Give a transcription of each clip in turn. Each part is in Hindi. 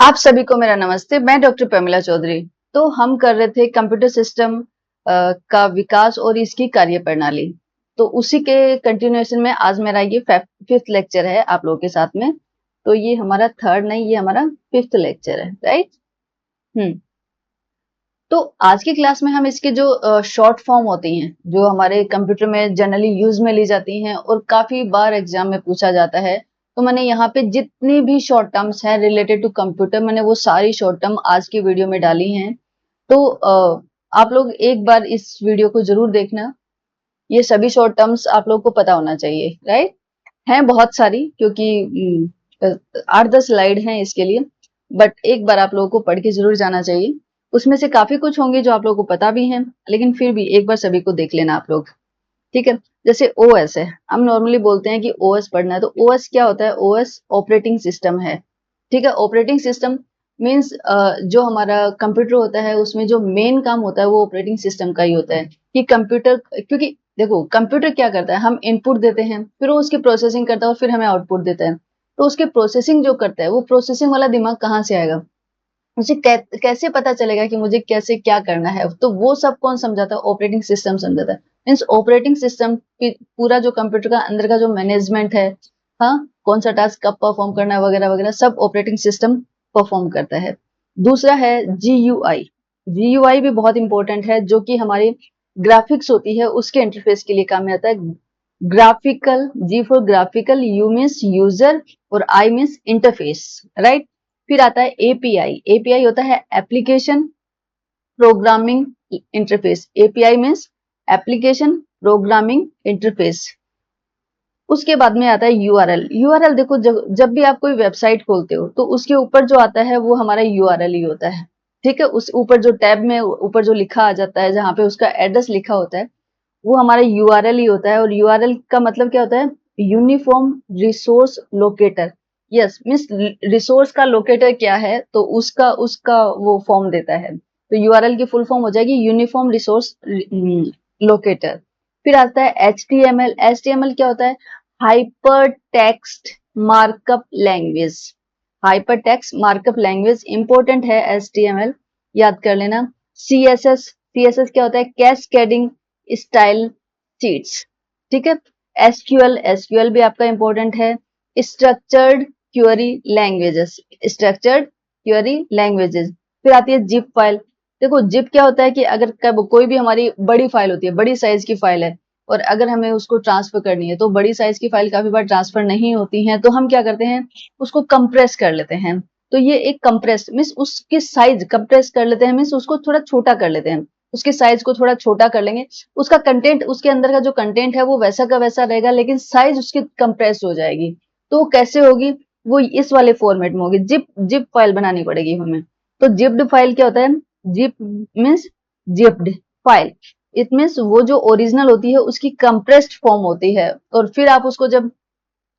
आप सभी को मेरा नमस्ते। मैं डॉक्टर प्रमिला चौधरी। तो हम कर रहे थे कंप्यूटर सिस्टम का विकास और इसकी कार्यप्रणाली। तो उसी के कंटिन्यूएशन में आज मेरा ये फिफ्थ लेक्चर है आप लोगों के साथ में। तो ये हमारा थर्ड नहीं, ये हमारा फिफ्थ लेक्चर है, राइट। तो आज की क्लास में हम इसके जो शॉर्ट फॉर्म होती हैं, जो हमारे कंप्यूटर में जनरली यूज में ली जाती हैं और काफी बार एग्जाम में पूछा जाता है, तो मैंने यहाँ पे जितनी भी शॉर्ट टर्म्स हैं रिलेटेड टू कंप्यूटर, मैंने वो सारी शॉर्ट टर्म आज की वीडियो में डाली हैं। तो आप लोग एक बार इस वीडियो को जरूर देखना। ये सभी शॉर्ट टर्म्स आप लोग को पता होना चाहिए, राइट। हैं बहुत सारी, क्योंकि 8-10 स्लाइड हैं इसके लिए, बट एक बार आप लोगों को पढ़ के जरूर जाना चाहिए। उसमें से काफी कुछ होंगे जो आप लोगों को पता भी हैं, लेकिन फिर भी एक बार सभी को देख लेना आप लोग, ठीक है। जैसे ओएस है, हम नॉर्मली बोलते हैं कि ओएस पढ़ना है, तो ओएस क्या होता है? ओएस ऑपरेटिंग सिस्टम है, ठीक है। ऑपरेटिंग सिस्टम मीन्स जो हमारा कंप्यूटर होता है उसमें जो मेन काम होता है वो ऑपरेटिंग सिस्टम का ही होता है। कि कंप्यूटर, क्योंकि देखो कंप्यूटर क्या करता है, हम इनपुट देते हैं, फिर वो उसकी प्रोसेसिंग करता है और फिर हमें आउटपुट देता है। तो उसके प्रोसेसिंग जो करता है, वो प्रोसेसिंग वाला दिमाग कहाँ से आएगा? मुझे कैसे पता चलेगा कि मुझे कैसे क्या करना है? तो वो सब कौन समझाता है? ऑपरेटिंग सिस्टम समझाता है। मीन्स ऑपरेटिंग सिस्टम की पूरा जो कंप्यूटर का अंदर का जो मैनेजमेंट है, हाँ, कौन सा टास्क कब परफॉर्म करना है वगैरह वगैरह, सब ऑपरेटिंग सिस्टम परफॉर्म करता है। दूसरा है जीयूआई। जीयूआई भी बहुत इंपॉर्टेंट है, जो कि हमारी ग्राफिक्स होती है उसके इंटरफेस के लिए काम में आता है। Graphical, G for graphical, U means user और आई मीन्स इंटरफेस, राइट। फिर आता है एपीआई। एपीआई होता है application programming interface. API means application programming interface. उसके बाद में आता है यूआरएल। यूआरएल देखो, जब भी आप कोई वेबसाइट खोलते हो तो उसके ऊपर जो आता है वो हमारा यूआरएल ही होता है, ठीक है। उस ऊपर जो टैब में ऊपर जो लिखा आ जाता है, जहां पे उसका एड्रेस लिखा होता है, वो हमारा यूआरएल ही होता है। और यूआरएल का मतलब क्या होता है? Uniform resource locator. Yes, means resource का लोकेटर क्या है, तो उसका उसका वो फॉर्म देता है। तो यूआरएल की फुल फॉर्म हो जाएगी यूनिफॉर्म रिसोर्स लोकेटर। फिर आता है एचटीएमएल। एचटीएमएल क्या होता है? Hyper text markup language. Hyper text markup language important है एचटीएमएल, याद कर लेना। सीएसएस। सीएसएस क्या होता है? कैस्केडिंग स्टाइल शीट्स, ठीक है। एसक्यूएल। एसक्यूएल भी आपका इंपॉर्टेंट है। Structured query languages. Structured query languages. फिर आती है जिप फाइल। देखो जिप क्या होता है कि अगर कब कोई भी हमारी बड़ी फाइल होती है, बड़ी साइज की फाइल है, और अगर हमें उसको ट्रांसफर करनी है, तो बड़ी साइज की फाइल काफी बार ट्रांसफर नहीं होती है, तो हम क्या करते हैं? उसको कंप्रेस कर लेते हैं। तो ये एक कंप्रेस मीन्स उसकी साइज कंप्रेस कर लेते हैं, मीन्स उसको थोड़ा छोटा कर लेते हैं। उसके साइज को थोड़ा छोटा कर लेंगे, उसका कंटेंट, उसके अंदर का जो कंटेंट है वो वैसा का वैसा रहेगा, लेकिन साइज उसकी कंप्रेस हो जाएगी। तो वो कैसे होगी? वो इस वाले फॉर्मेट में होगी। जिप जिप फाइल बनानी पड़ेगी हमें। तो जिप्ड फाइल क्या होता है? Zip means zipped file. It means वो जो ओरिजिनल होती है उसकी कंप्रेस्ड फॉर्म होती है, और फिर आप उसको जब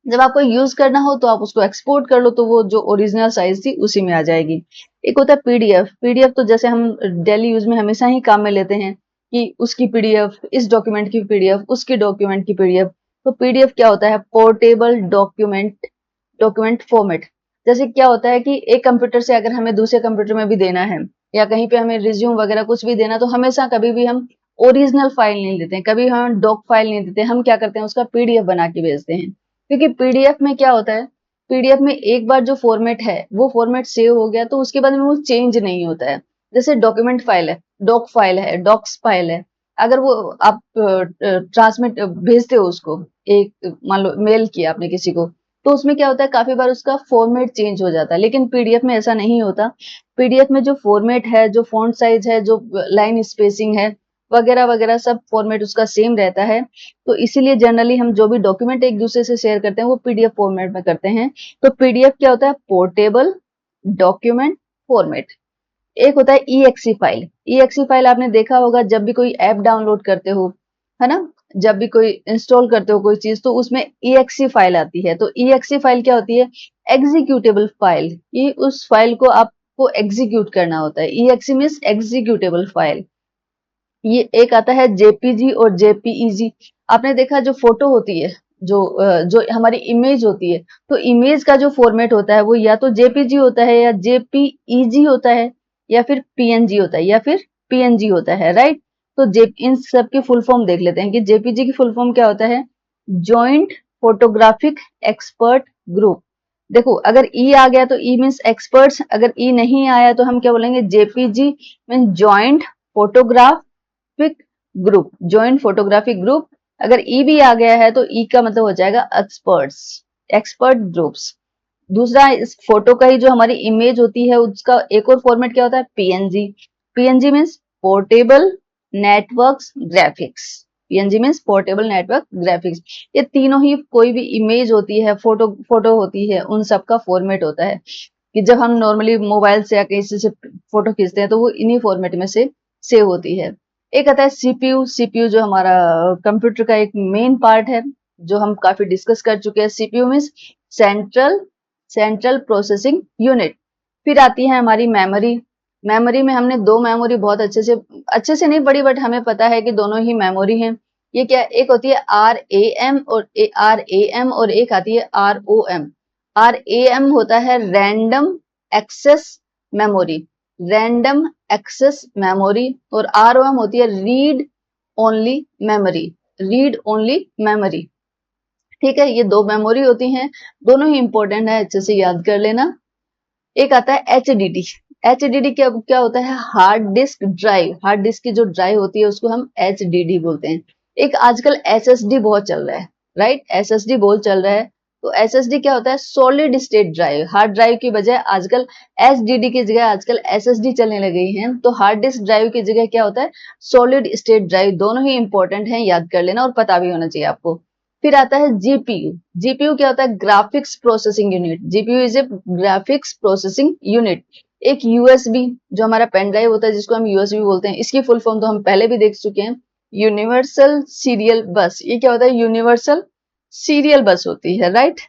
जब आपको यूज करना हो तो आप उसको एक्सपोर्ट कर लो, तो वो जो ओरिजिनल साइज थी उसी में आ जाएगी। एक होता है पीडीएफ। पीडीएफ तो जैसे हम डेली यूज में हमेशा ही काम में लेते हैं, कि उसकी पीडीएफ, इस डॉक्यूमेंट की पीडीएफ, उसके डॉक्यूमेंट की पीडीएफ। तो पीडीएफ क्या होता है? Portable document, document format. जैसे क्या होता है कि एक कंप्यूटर से अगर हमें दूसरे कंप्यूटर में भी देना है, या कहीं पे हमें रिज्यूम वगैरह कुछ भी देना, तो हमेशा कभी भी हम ओरिजिनल फाइल नहीं देते हैं, कभी हम डॉक फाइल नहीं देते, हम क्या करते हैं? उसका पीडीएफ बना के भेजते हैं। क्योंकि पीडीएफ में क्या होता है? पीडीएफ में एक बार जो फॉर्मेट है वो फॉर्मेट सेव हो गया तो उसके बाद में वो चेंज नहीं होता है। जैसे डॉक्यूमेंट फाइल है, डॉक फाइल है, डॉक्स फाइल है, अगर वो आप ट्रांसमिट भेजते हो उसको, एक मान लो मेल किया आपने किसी को, तो उसमें क्या होता है? काफी बार उसका फॉर्मेट चेंज हो जाता है, लेकिन पीडीएफ में ऐसा नहीं होता। पीडीएफ में जो फॉर्मेट है, जो फॉन्ट साइज है, जो लाइन स्पेसिंग है वगैरह वगैरह, सब फॉर्मेट उसका सेम रहता है। तो इसीलिए जनरली हम जो भी डॉक्यूमेंट एक दूसरे से शेयर करते हैं वो पीडीएफ फॉर्मेट में करते हैं। तो पीडीएफ क्या होता है? Portable document format. एक होता है ईएक्सी फाइल। ईएक्सी फाइल आपने देखा होगा, जब भी कोई ऐप डाउनलोड करते हो, है ना, जब भी कोई इंस्टॉल करते हो कोई चीज, तो उसमें ईएक्सी फाइल आती है। तो ईएक्सी फाइल क्या होती है? Executable file. ये उस फाइल को आपको एग्जीक्यूट करना होता है। EXE means executable file. ये एक आता है जेपीजी और जेपीईजी। आपने देखा जो फोटो होती है, जो हमारी इमेज होती है, तो इमेज का जो फॉर्मेट होता है वो या तो जेपीजी होता है या जेपीईजी होता है या फिर पीएनजी होता है या फिर पीएनजी होता है, राइट। तो जे इन सब की फुल फॉर्म देख लेते हैं कि जेपीजी की फुल फॉर्म क्या होता है, जॉइंट फोटोग्राफिक एक्सपर्ट ग्रुप। देखो अगर ई आ गया तो ई मीन्स एक्सपर्ट्स, अगर ई नहीं आया तो हम क्या बोलेंगे, JPG mean joint photographic group, joint photographic group. अगर ई भी आ गया है तो ई का मतलब हो जाएगा एक्सपर्ट्स, एक्सपर्ट ग्रुप्स। दूसरा, इस फोटो का ही जो हमारी इमेज होती है उसका एक और फॉर्मेट क्या होता है, PNG. PNG means portable networks graphics, PNG means portable network graphics. ये तीनों ही कोई भी इमेज होती है, फोटो होती है, उन सब का फॉर्मेट होता है कि जब हम नॉर्मली मोबाइल से या किसी से फोटो खींचते हैं तो वो इन्हीं फॉर्मेट में से सेव होती है। एक आता है सीपीयू। सीपीयू जो हमारा कंप्यूटर का एक मेन पार्ट है, जो हम काफी डिस्कस कर चुके हैं। CPU means central processing unit. फिर आती है हमारी मेमोरी। मेमोरी में हमने दो मेमोरी बहुत अच्छे से नहीं पढ़ी, बट हमें पता है कि दोनों ही मेमोरी हैं। ये क्या, एक होती है आर ए एम और एक आती है ROM। RAM होता है random access memory, random access memory. और ROM होती है read only memory, read only memory. ठीक है, ये दो मेमोरी होती हैं, दोनों ही इंपॉर्टेंट है, अच्छे से याद कर लेना। एक आता है HDD। HDD क्या क्या होता है, hard disk drive. Hard disk की जो ड्राइव होती है उसको हम HDD बोलते हैं। एक आजकल SSD बहुत चल रहा है, राइट, SSD बहुत चल रहा है। तो SSD क्या होता है, solid state drive. Hard drive की बजाय आजकल HDD की जगह आजकल SSD चलने लगी हैं। तो हार्ड डिस्क ड्राइव की जगह क्या होता है, सॉलिड स्टेट ड्राइव। दोनों ही इंपॉर्टेंट है, याद कर लेना और पता भी होना चाहिए आपको। फिर आता है जीपीयू। जीपीयू क्या होता है, graphics processing unit. GPU is a graphics processing unit. एक यूएसबी जो हमारा पेन ड्राइव होता है जिसको हम यूएसबी बोलते हैं, इसकी फुल फॉर्म तो हम पहले भी देख चुके हैं, यूनिवर्सल सीरियल बस। ये क्या होता है, यूनिवर्सल सीरियल बस होती है, राइट।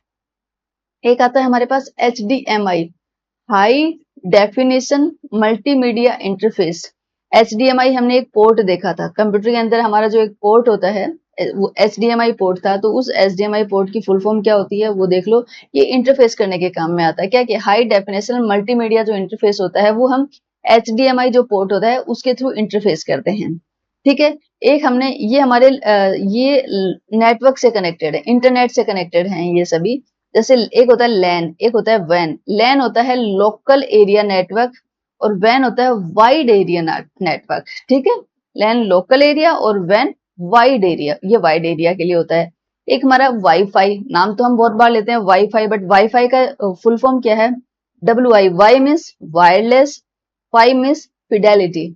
एक आता है हमारे पास HDMI, high definition multimedia interface. HDMI हमने एक पोर्ट देखा था कंप्यूटर के अंदर, हमारा जो एक पोर्ट होता है वो HDMI पोर्ट था। तो उस HDMI पोर्ट की फुल फॉर्म क्या होती है वो देख लो। ये इंटरफेस करने के काम में आता है, क्या कि हाई डेफिनेशन मल्टीमीडिया जो इंटरफेस होता है वो हम HDMI जो पोर्ट होता है उसके थ्रू इंटरफेस करते हैं। ठीक है, एक हमने ये हमारे ये नेटवर्क से कनेक्टेड है, इंटरनेट से कनेक्टेड हैं ये सभी। जैसे एक होता है लैन, एक होता है वैन। लैन होता है लोकल एरिया नेटवर्क और वैन होता है वाइड एरिया नेटवर्क। ठीक है, लैन लोकल एरिया और वैन वाइड एरिया, ये वाइड एरिया के लिए होता है। एक हमारा वाईफाई, नाम तो हम बहुत बार लेते हैं वाईफाई, बट वाईफाई का फुल फॉर्म क्या है, WI। Wi means wireless, fi means fidelity.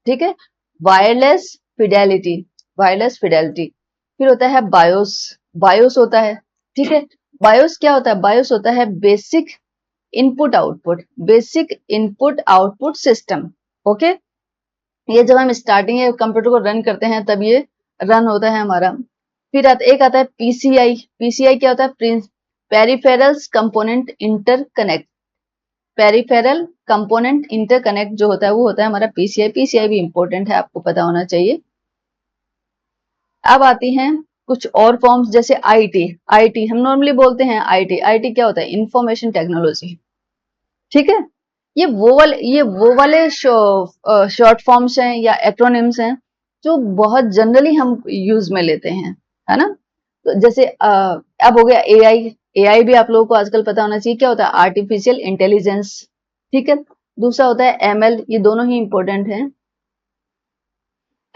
ठीक है, वायरलेस फिडेलिटी, वायरलेस फिडेलिटी। फिर होता है बायोस। बायोस होता है, ठीक है, बायोस क्या होता है, बायोस होता है basic input output, basic input output system. Okay, ये जब हम स्टार्टिंग है कंप्यूटर को रन करते हैं तब ये रन होता है हमारा। फिर एक आता है PCI। PCI क्या होता है, peripherals component interconnect. Peripheral component interconnect जो होता है वो होता है हमारा PCI। PCI भी इंपॉर्टेंट है, आपको पता होना चाहिए। अब आती हैं कुछ और फॉर्म्स, जैसे IT। IT हम नॉर्मली बोलते हैं IT। IT क्या होता है, इंफॉर्मेशन टेक्नोलॉजी। ठीक है, ये वो वाले शॉर्ट फॉर्म्स हैं या एक्रोनिम्स हैं जो बहुत जनरली हम यूज में लेते हैं, है ना। तो जैसे अब हो गया AI। AI भी आप लोगों को आजकल पता होना चाहिए क्या होता है, आर्टिफिशियल इंटेलिजेंस। ठीक है, दूसरा होता है ML, ये दोनों ही इंपॉर्टेंट हैं।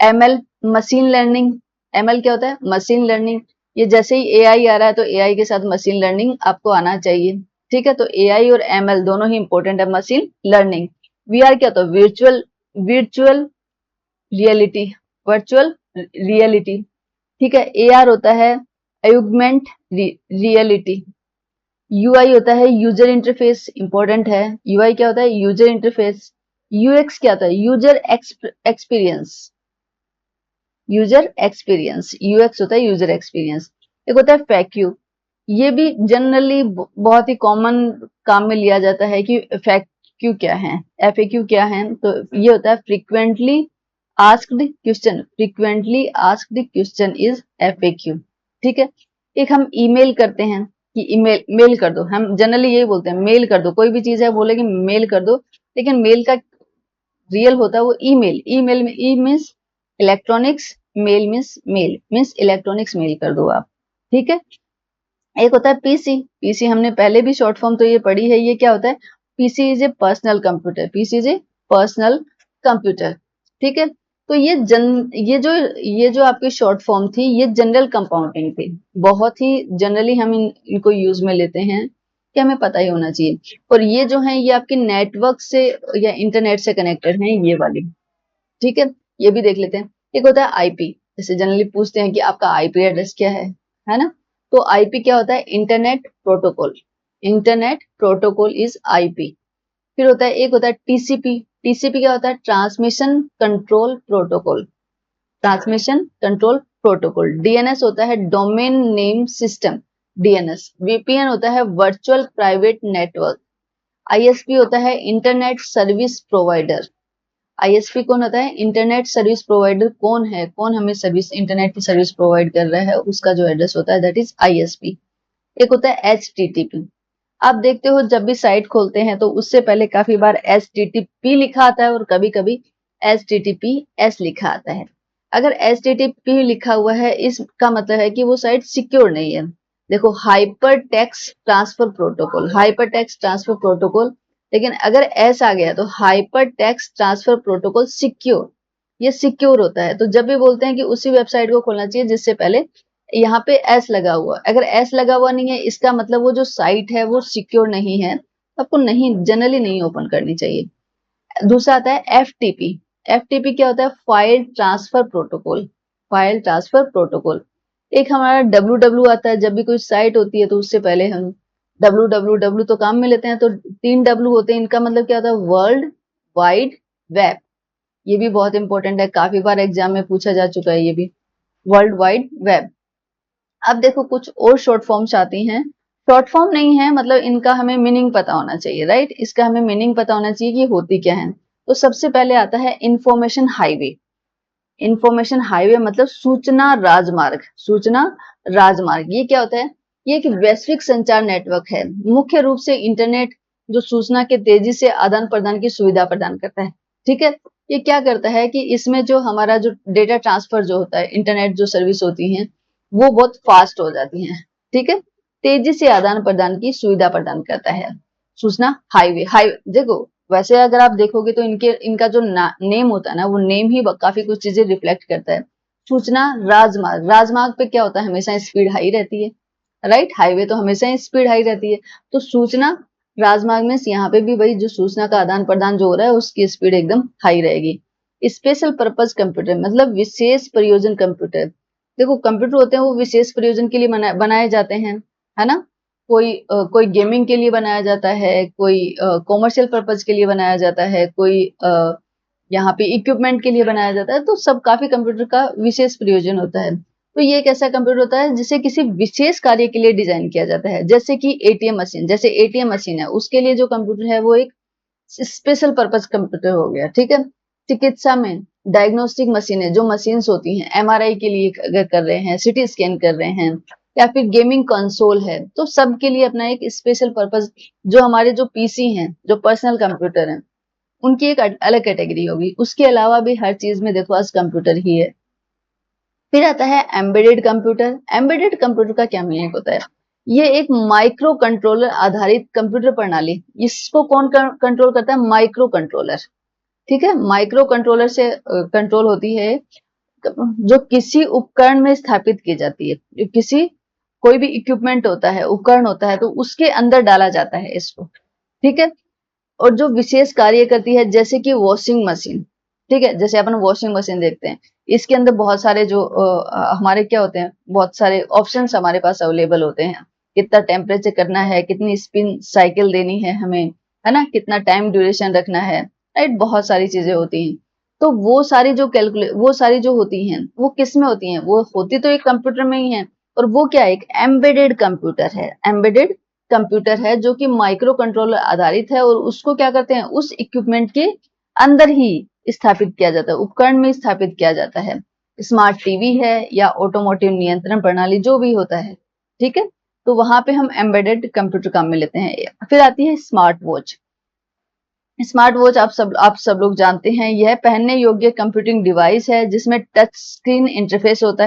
ML machine learning. ML क्या होता है, मशीन लर्निंग। ये जैसे ही AI आ रहा है तो AI के साथ मशीन लर्निंग आपको आना चाहिए। ठीक है, तो AI और ML दोनों ही इंपॉर्टेंट है। Machine learning. VR क्या होता है, वर्चुअल रियलिटी, वर्चुअल रियलिटी। ठीक है, AR होता है अगमेंट रियलिटी। UI होता है यूजर इंटरफेस, इंपॉर्टेंट है। UI क्या होता है, यूजर इंटरफेस। UX क्या होता है, user experience, user experience. UX होता है यूजर एक्सपीरियंस। एक होता है FAQ। ये भी जनरली बहुत ही कॉमन काम में लिया जाता है कि FAQ क्या है, FAQ क्या है। तो ये होता है frequently asked question, frequently asked question is FAQ। ठीक है, एक हम ईमेल करते हैं कि ईमेल मेल कर दो, हम जनरली यही बोलते हैं मेल कर दो, कोई भी चीज है बोलेगी मेल कर दो, लेकिन मेल का रियल होता है वो ईमेल। ईमेल में E means electronics, mail means electronics mail कर दो आप, ठीक है। एक होता है पीसी। पीसी हमने पहले भी शॉर्ट फॉर्म तो ये पढ़ी है, ये क्या होता है, PC is a personal computer, PC is a personal computer, ठीक है। तो ये जो आपकी शॉर्ट फॉर्म थी, ये जनरल कंपाउंडिंग थी, बहुत ही जनरली हम इनको यूज में लेते हैं कि हमें पता ही होना चाहिए। और ये जो है ये आपके नेटवर्क से या इंटरनेट से कनेक्टेड हैं, ये वाली, ठीक है। ये भी देख लेते हैं। एक होता है आईपी, जैसे जनरली पूछते हैं कि आपका आईपी एड्रेस क्या है ना। तो आईपी क्या होता है, internet protocol, internet protocol is IP. फिर होता है, एक होता है टीसीपी। टीसीपी क्या होता है, transmission control protocol, transmission control protocol. DNS होता है domain name system, DNS. VPN होता है वर्चुअल प्राइवेट नेटवर्क। आईएसपी होता है इंटरनेट सर्विस प्रोवाइडर। आईएसपी कौन होता है, इंटरनेट सर्विस प्रोवाइडर कौन है, कौन हमें सर्विस, इंटरनेट की सर्विस प्रोवाइड कर रहा है, उसका जो एड्रेस होता है दैट इज आईएसपी। एक होता है एचटीटीपी। आप देखते हो जब भी साइट खोलते हैं तो उससे पहले काफी बार एचटीटीपी लिखा आता है और कभी कभी एचटीटीपीएस लिखा आता है। अगर एचटीटीपी लिखा हुआ है इसका मतलब है कि वो साइट सिक्योर नहीं है। देखो, hyper text transfer protocol, hyper text transfer protocol, लेकिन अगर एस आ गया तो hyper text transfer protocol secure, ये सिक्योर होता है। तो जब भी बोलते हैं कि उसी वेबसाइट को खोलना चाहिए जिससे पहले यहाँ पे एस लगा हुआ, अगर एस लगा हुआ नहीं है इसका मतलब वो जो साइट है वो सिक्योर नहीं है, आपको नहीं, जनरली नहीं ओपन करनी चाहिए। दूसरा आता है एफटीपी। एफटीपी क्या होता है, file transfer protocol, file transfer protocol. एक हमारा डब्ल्यू डब्ल्यू आता है, जब भी कोई साइट होती है तो उससे पहले हम डब्ल्यू डब्ल्यू डब्ल्यू तो काम में लेते हैं, तो 3 डब्ल्यू होते हैं, इनका मतलब क्या होता है, वर्ल्ड वाइड वेब। ये भी बहुत इंपॉर्टेंट है, काफी बार एग्जाम में पूछा जा चुका है ये भी, वर्ल्ड वाइड वेब। अब देखो कुछ और शॉर्ट फॉर्म्स आती हैं, शॉर्ट फॉर्म नहीं है, मतलब इनका हमें मीनिंग पता होना चाहिए, राइट, इसका हमें मीनिंग पता होना चाहिए कि होती क्या है। तो सबसे पहले आता है इंफॉर्मेशन हाईवे। इंफॉर्मेशन हाईवे मतलब सूचना राजमार्ग, सूचना राजमार्ग। ये क्या होता है, ये एक वैश्विक संचार नेटवर्क है, मुख्य रूप से इंटरनेट जो सूचना के तेजी से आदान प्रदान की सुविधा प्रदान करता है, ठीक है। ये क्या करता है कि इसमें जो हमारा जो डेटा ट्रांसफर जो होता है, इंटरनेट जो सर्विस होती है वो बहुत फास्ट हो जाती हैं, ठीक है। तेजी से आदान प्रदान की सुविधा प्रदान करता है सूचना हाईवे। हाईवे देखो, वैसे अगर आप देखोगे तो इनका जो नेम होता है ना, वो नेम ही काफी कुछ चीजें रिफ्लेक्ट करता है। सूचना राजमार्ग, राजमार्ग पे क्या होता है, हमेशा स्पीड हाई रहती है, राइट। हाईवे तो हमेशा स्पीड हाई रहती है, तो सूचना राजमार्ग में यहाँ पे भी वही जो सूचना का आदान प्रदान जो हो रहा है उसकी स्पीड एकदम हाई रहेगी। स्पेशल पर्पज कंप्यूटर मतलब विशेष प्रयोजन कंप्यूटर। देखो, कंप्यूटर होते हैं वो विशेष प्रयोजन के लिए बनाए जाते हैं, है ना। कोई गेमिंग के लिए बनाया जाता है, कोई कॉमर्शियल पर्पज के लिए बनाया जाता है, कोई यहाँ पे इक्विपमेंट के लिए बनाया जाता है, तो सब काफी कंप्यूटर का विशेष प्रयोजन होता है। तो ये एक ऐसा कंप्यूटर होता है जिसे किसी विशेष कार्य के लिए डिजाइन किया जाता है, जैसे कि एटीएम मशीन, जैसे एटीएम मशीन है उसके लिए जो कंप्यूटर है वो एक स्पेशल पर्पज कंप्यूटर हो गया, ठीक है। चिकित्सा में डायग्नोस्टिक मशीनें, जो मशीन्स होती हैं एमआरआई के लिए अगर कर रहे हैं, सीटी स्कैन कर रहे हैं, या फिर गेमिंग कंसोल है, तो सबके लिए अपना एक स्पेशल पर्पज। जो हमारे जो पीसी हैं, जो पर्सनल कंप्यूटर हैं, उनकी एक अलग कैटेगरी होगी। उसके अलावा भी हर चीज में देखो आज कंप्यूटर ही है। फिर आता है एम्बेडेड कंप्यूटर। एम्बेडेड कंप्यूटर का क्या मीनिंग होता है, ये एक माइक्रो कंट्रोलर आधारित कंप्यूटर प्रणाली, इसको कौन कंट्रोल करता है, माइक्रो कंट्रोलर, ठीक है। माइक्रो कंट्रोलर से कंट्रोल होती है, जो किसी उपकरण में स्थापित की जाती है, जो किसी कोई भी इक्विपमेंट होता है, उपकरण होता है, तो उसके अंदर डाला जाता है इसको, ठीक है। और जो विशेष कार्य करती है, जैसे कि वॉशिंग मशीन, ठीक है, जैसे अपन वॉशिंग मशीन देखते हैं, इसके अंदर बहुत सारे जो हमारे क्या होते हैं, बहुत सारे ऑप्शंस हमारे पास अवेलेबल होते हैं, कितना टेम्परेचर करना है, कितनी स्पिन साइकिल देनी है हमें, है ना, कितना टाइम ड्यूरेशन रखना है, राइट, बहुत सारी चीजें होती हैं। तो वो सारी जो होती हैं वो किस में होती हैं, वो होती तो एक कंप्यूटर में ही है, और वो क्या है, एक एम्बेडेड कंप्यूटर है, एम्बेडेड कंप्यूटर है जो कि माइक्रो कंट्रोलर आधारित है, और उसको क्या करते हैं, उस इक्विपमेंट के अंदर ही स्थापित किया जाता है, उपकरण में स्थापित किया जाता है। स्मार्ट टीवी है या ऑटोमोटिव नियंत्रण प्रणाली जो भी होता है, ठीक है, तो वहां पे हम एम्बेडेड कंप्यूटर काम में लेते हैं। फिर आती है स्मार्ट वॉच। स्मार्ट वॉच आप सब लोग जानते हैं, यह पहनने योग्य कंप्यूटिंग डिवाइस है जिसमें टच स्क्रीन इंटरफेस होता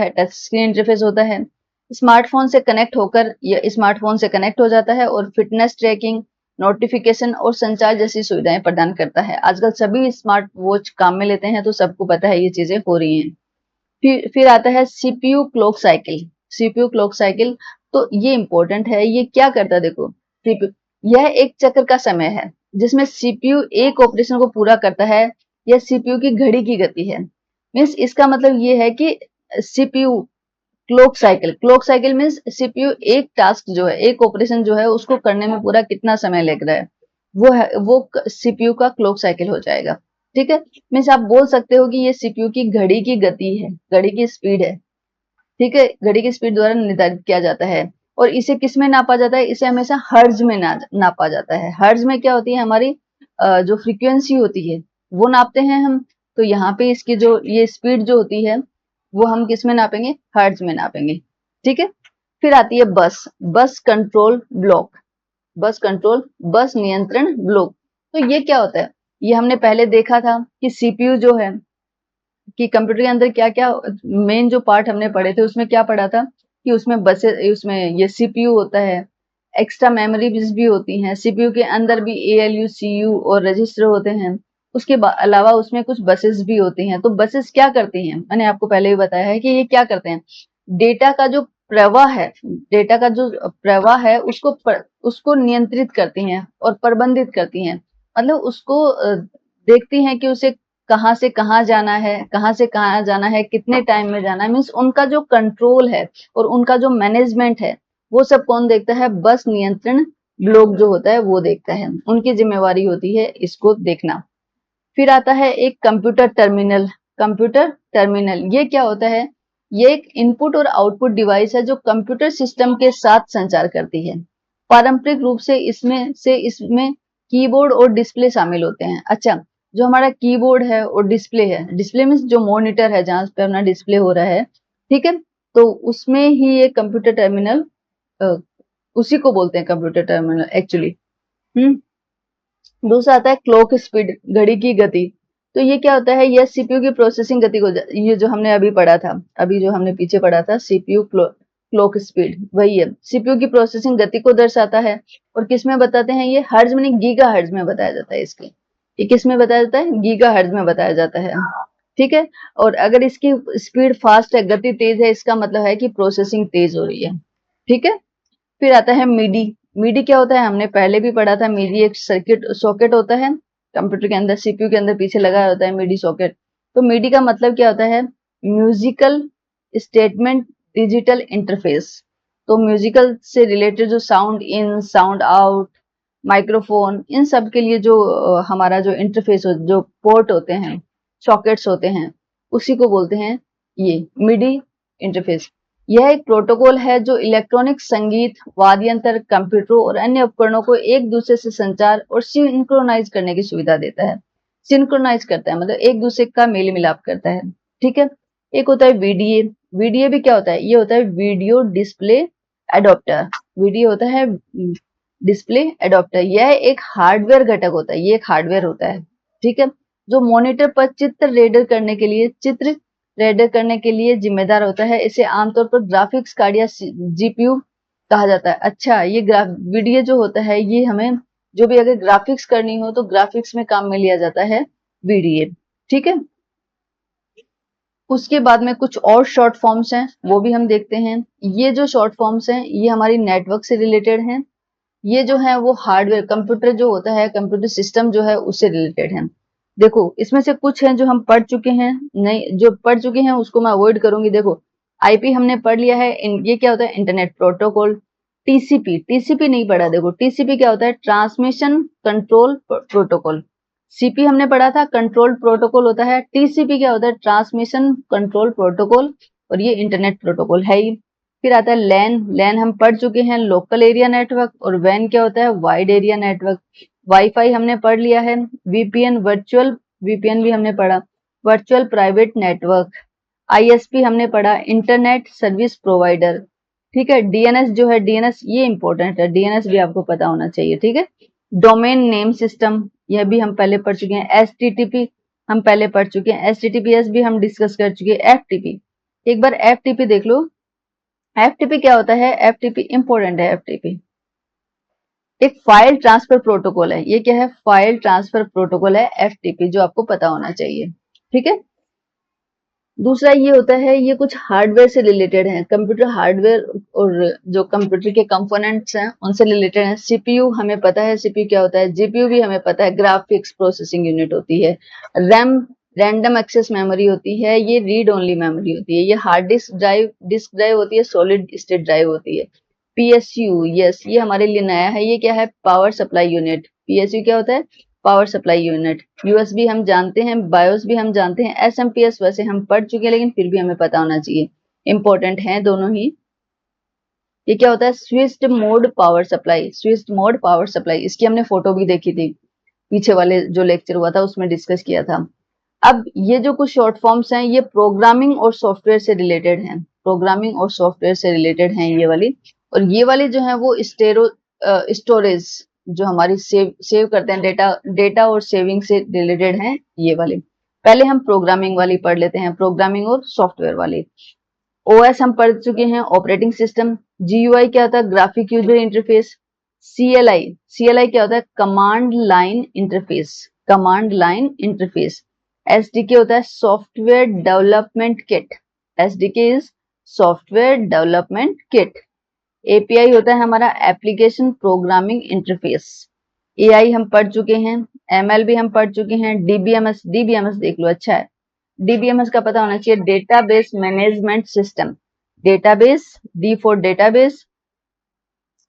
है, स्मार्टफोन से कनेक्ट होकर यह स्मार्टफोन से कनेक्ट हो जाता है और फिटनेस ट्रैकिंग, नोटिफिकेशन और संचार जैसी सुविधाएं प्रदान करता है। आजकल सभी स्मार्ट वॉच काम में लेते हैं, तो सबको पता है ये चीजें हो रही हैं। फिर आता है CPU clock cycle. CPU clock cycle, तो ये इंपॉर्टेंट है। ये क्या करता है, देखो सीपीयू, यह एक चक्र का समय है जिसमें सीपीयू एक ऑपरेशन को पूरा करता है। यह सीपीयू की घड़ी की गति है। मीन्स इसका मतलब ये है कि CPU clock cycle means CPU एक टास्क जो है, एक ऑपरेशन जो है उसको करने में पूरा कितना समय लग रहा है, वो सीपीयू का क्लॉक साइकिल हो जाएगा। ठीक है, मीन्स आप बोल सकते हो कि ये सीपीयू की घड़ी की गति है, घड़ी की स्पीड है। ठीक है, घड़ी की स्पीड द्वारा निर्धारित किया जाता है। और इसे किस में नापा जाता है, इसे हमेशा हर्ज में नापा जाता है। हर्ज में क्या होती है, हमारी जो फ्रीक्वेंसी होती है वो नापते हैं हम। तो यहाँ पे इसकी जो ये स्पीड जो होती है वो हम किस में नापेंगे, हर्ज में नापेंगे। ठीक है, फिर आती है बस कंट्रोल ब्लॉक। बस नियंत्रण ब्लॉक। तो ये क्या होता है, ये हमने पहले देखा था कि सीपीयू जो है कि कंप्यूटर के अंदर क्या क्या मेन जो पार्ट हमने पढ़े थे उसमें क्या पढ़ा था कि उसमें ये सीपीयू होता है, एक्स्ट्रा मेमोरीज भी होती हैं, सीपीयू के अंदर भी एएलयू, सीयू और रजिस्टर होते हैं। उसके अलावा उसमें कुछ बसेस भी होती हैं। तो बसेस क्या करती हैं, मैंने आपको पहले भी बताया है कि ये क्या करते हैं, डेटा का जो प्रवाह है उसको नियंत्रित करती हैं और प्रबंधित करती हैं। मतलब उसको देखती हैं कि उसे कहाँ से कहाँ जाना है, कितने टाइम में जाना है। मीन्स उनका जो कंट्रोल है और उनका जो मैनेजमेंट है वो सब कौन देखता है, बस नियंत्रण ब्लॉक जो होता है वो देखता है। उनकी जिम्मेवारी होती है इसको देखना। फिर आता है एक कंप्यूटर टर्मिनल। ये क्या होता है, ये एक इनपुट और आउटपुट डिवाइस है जो कंप्यूटर सिस्टम के साथ संचार करती है। पारंपरिक रूप से इसमें कीबोर्ड और डिस्प्ले शामिल होते हैं। अच्छा, जो हमारा कीबोर्ड है और डिस्प्ले मीन्स जो मॉनिटर है जहां पे अपना डिस्प्ले हो रहा है, ठीक है, तो उसमें ही ये कंप्यूटर टर्मिनल, उसी को बोलते हैं कंप्यूटर टर्मिनल एक्चुअली। दूसरा आता है क्लॉक स्पीड, घड़ी की गति। तो ये क्या होता है, यह सीपीयू की प्रोसेसिंग गति को, ये जो हमने अभी पढ़ा था, अभी जो हमने पीछे पढ़ा था सीपीयू क्लॉक स्पीड, वही है, सीपीयू की प्रोसेसिंग गति को दर्शाता है। और किस में बताते हैं, ये हर्ज में नहीं, गीगा हर्ज में बताया जाता है इसके। ये किस में बताया जाता है, गीगा हर्ज में बताया जाता है। ठीक है, और अगर इसकी स्पीड फास्ट है, गति तेज है, इसका मतलब है कि प्रोसेसिंग तेज हो रही है। ठीक है, फिर आता है मीडी। मीडी क्या होता है, हमने पहले भी पढ़ा था। मीडी एक सॉकेट होता है कंप्यूटर के अंदर, सीपीयू के अंदर पीछे लगा होता है मीडी सॉकेट। तो मीडी का मतलब क्या होता है, म्यूजिकल स्टेटमेंट डिजिटल इंटरफेस। तो म्यूजिकल से रिलेटेड जो sound in, sound out, microphone, इन सब के लिए जो हमारा जो इंटरफेस जो पोर्ट होते हैं, सॉकेट्स होते हैं, उसी को बोलते हैं ये मीडी इंटरफेस। यह एक प्रोटोकॉल है जो इलेक्ट्रॉनिक संगीत, वाद्य यंत्र, कंप्यूटरों और अन्य उपकरणों को एक दूसरे से संचार और सिंक्रोनाइज करने की सुविधा देता है। सिंक्रोनाइज करता है मतलब एक दूसरे का मेल मिलाप करता है। ठीक है, एक होता है वीडीए। वीडीए भी क्या होता है, ये होता है वीडियो डिस्प्ले एडोप्टर। वीडियो होता है डिस्प्ले एडोप्टर। यह एक हार्डवेयर घटक होता है, ये एक हार्डवेयर होता है। ठीक है, जो मॉनिटर पर चित्र रेडर करने के लिए जिम्मेदार होता है। इसे आमतौर पर ग्राफिक्स कार्ड या जीपीयू कहा जाता है। अच्छा, ये वीडियो जो होता है ये हमें जो भी अगर ग्राफिक्स करनी हो तो ग्राफिक्स में काम में लिया जाता है वीडीए। ठीक है, उसके बाद में कुछ और शॉर्ट फॉर्म्स हैं वो भी हम देखते हैं। ये जो शॉर्ट फॉर्म्स हैं ये हमारी नेटवर्क से रिलेटेड हैं। ये जो है वो हार्डवेयर, कंप्यूटर जो होता है, कंप्यूटर सिस्टम जो है उससे रिलेटेड है। देखो इसमें से कुछ हैं जो हम पढ़ चुके हैं, नहीं जो पढ़ चुके हैं उसको मैं अवॉइड करूंगी। देखो आईपी हमने पढ़ लिया है, ये क्या होता है, इंटरनेट प्रोटोकॉल। टीसीपी नहीं पढ़ा। देखो टीसीपी क्या होता है, ट्रांसमिशन कंट्रोल प्रोटोकॉल। सीपी हमने पढ़ा था, कंट्रोल प्रोटोकॉल होता है। टीसीपी क्या होता है, ट्रांसमिशन कंट्रोल प्रोटोकॉल, और ये इंटरनेट प्रोटोकॉल है ही। फिर आता है लैन हम पढ़ चुके हैं, लोकल एरिया नेटवर्क। और वैन क्या होता है, वाइड एरिया नेटवर्क। वाईफाई हमने पढ़ लिया है। वीपीएन भी हमने पढ़ा, वर्चुअल प्राइवेट नेटवर्क। आईएसपी हमने पढ़ा, इंटरनेट सर्विस प्रोवाइडर। ठीक है। डीएनएस जो है, डीएनएस ये इंपॉर्टेंट है, डीएनएस भी आपको पता होना चाहिए। ठीक है। डोमेन नेम सिस्टम, यह भी हम पहले पढ़ चुके हैं। एचटीटीपी हम पहले पढ़ चुके हैं, एचटीटीपीएस भी हम डिस्कस कर चुके हैं। एफटीपी, एक बार एफटीपी देख लो। एफटीपी क्या होता है? एफटीपी इंपॉर्टेंट है। एफटीपी एक फाइल ट्रांसफर प्रोटोकॉल है। ये क्या है? फाइल ट्रांसफर प्रोटोकॉल है एफटीपी, जो आपको पता होना चाहिए। ठीक है। दूसरा ये होता है, ये कुछ हार्डवेयर से रिलेटेड है, कंप्यूटर हार्डवेयर और जो कंप्यूटर के कंपोनेंट्स हैं उनसे रिलेटेड है। सीपीयू हमें पता है, सीपीयू क्या होता है। जीपीयू भी हमें पता है, ग्राफिक्स प्रोसेसिंग यूनिट होती है। रैम रैंडम एक्सेस मेमोरी होती है, ये रीड ओनली मेमोरी होती है। ये हार्ड डिस्क ड्राइव होती है, सॉलिड स्टेट ड्राइव होती है। पीएसयू, यस, ये हमारे लिए नया है। ये क्या है? Power supply unit. पीएसयू क्या होता है? Power supply unit. यूएसबी हम जानते हैं, बायोस भी हम जानते हैं। एसएमपीएस वैसे हम पढ़ चुके हैं, लेकिन फिर भी हमें पता होना चाहिए, इंपॉर्टेंट है दोनों ही। ये क्या होता है? Switched mode power supply. Switched mode power supply, इसकी हमने फोटो भी देखी थी, पीछे वाले जो लेक्चर हुआ था उसमें डिस्कस किया था। अब ये जो कुछ शॉर्ट फॉर्म्स हैं, ये प्रोग्रामिंग और सॉफ्टवेयर से रिलेटेड हैं। प्रोग्रामिंग और सॉफ्टवेयर से रिलेटेड हैं ये वाली। और ये वाली जो है वो स्टोरेज, जो हमारी सेव करते हैं डेटा और सेविंग से रिलेटेड हैं ये वाली। पहले हम प्रोग्रामिंग वाली पढ़ लेते हैं, प्रोग्रामिंग और सॉफ्टवेयर वाली। ओएस हम पढ़ चुके हैं, ऑपरेटिंग सिस्टम। जीयूआई क्या होता है? Graphic user interface. सीएलआई क्या होता है? Command line interface. Command line interface. SDK होता है software development kit. SDK is software development kit. API होता है हमारा एप्लीकेशन प्रोग्रामिंग इंटरफेस। एआई हम पढ़ चुके हैं, एमएल भी हम पढ़ चुके हैं। डीबीएमएस, डीबीएमएस देख लो, अच्छा है। डीबीएमएस का पता होना चाहिए, database management system. Database, D for database,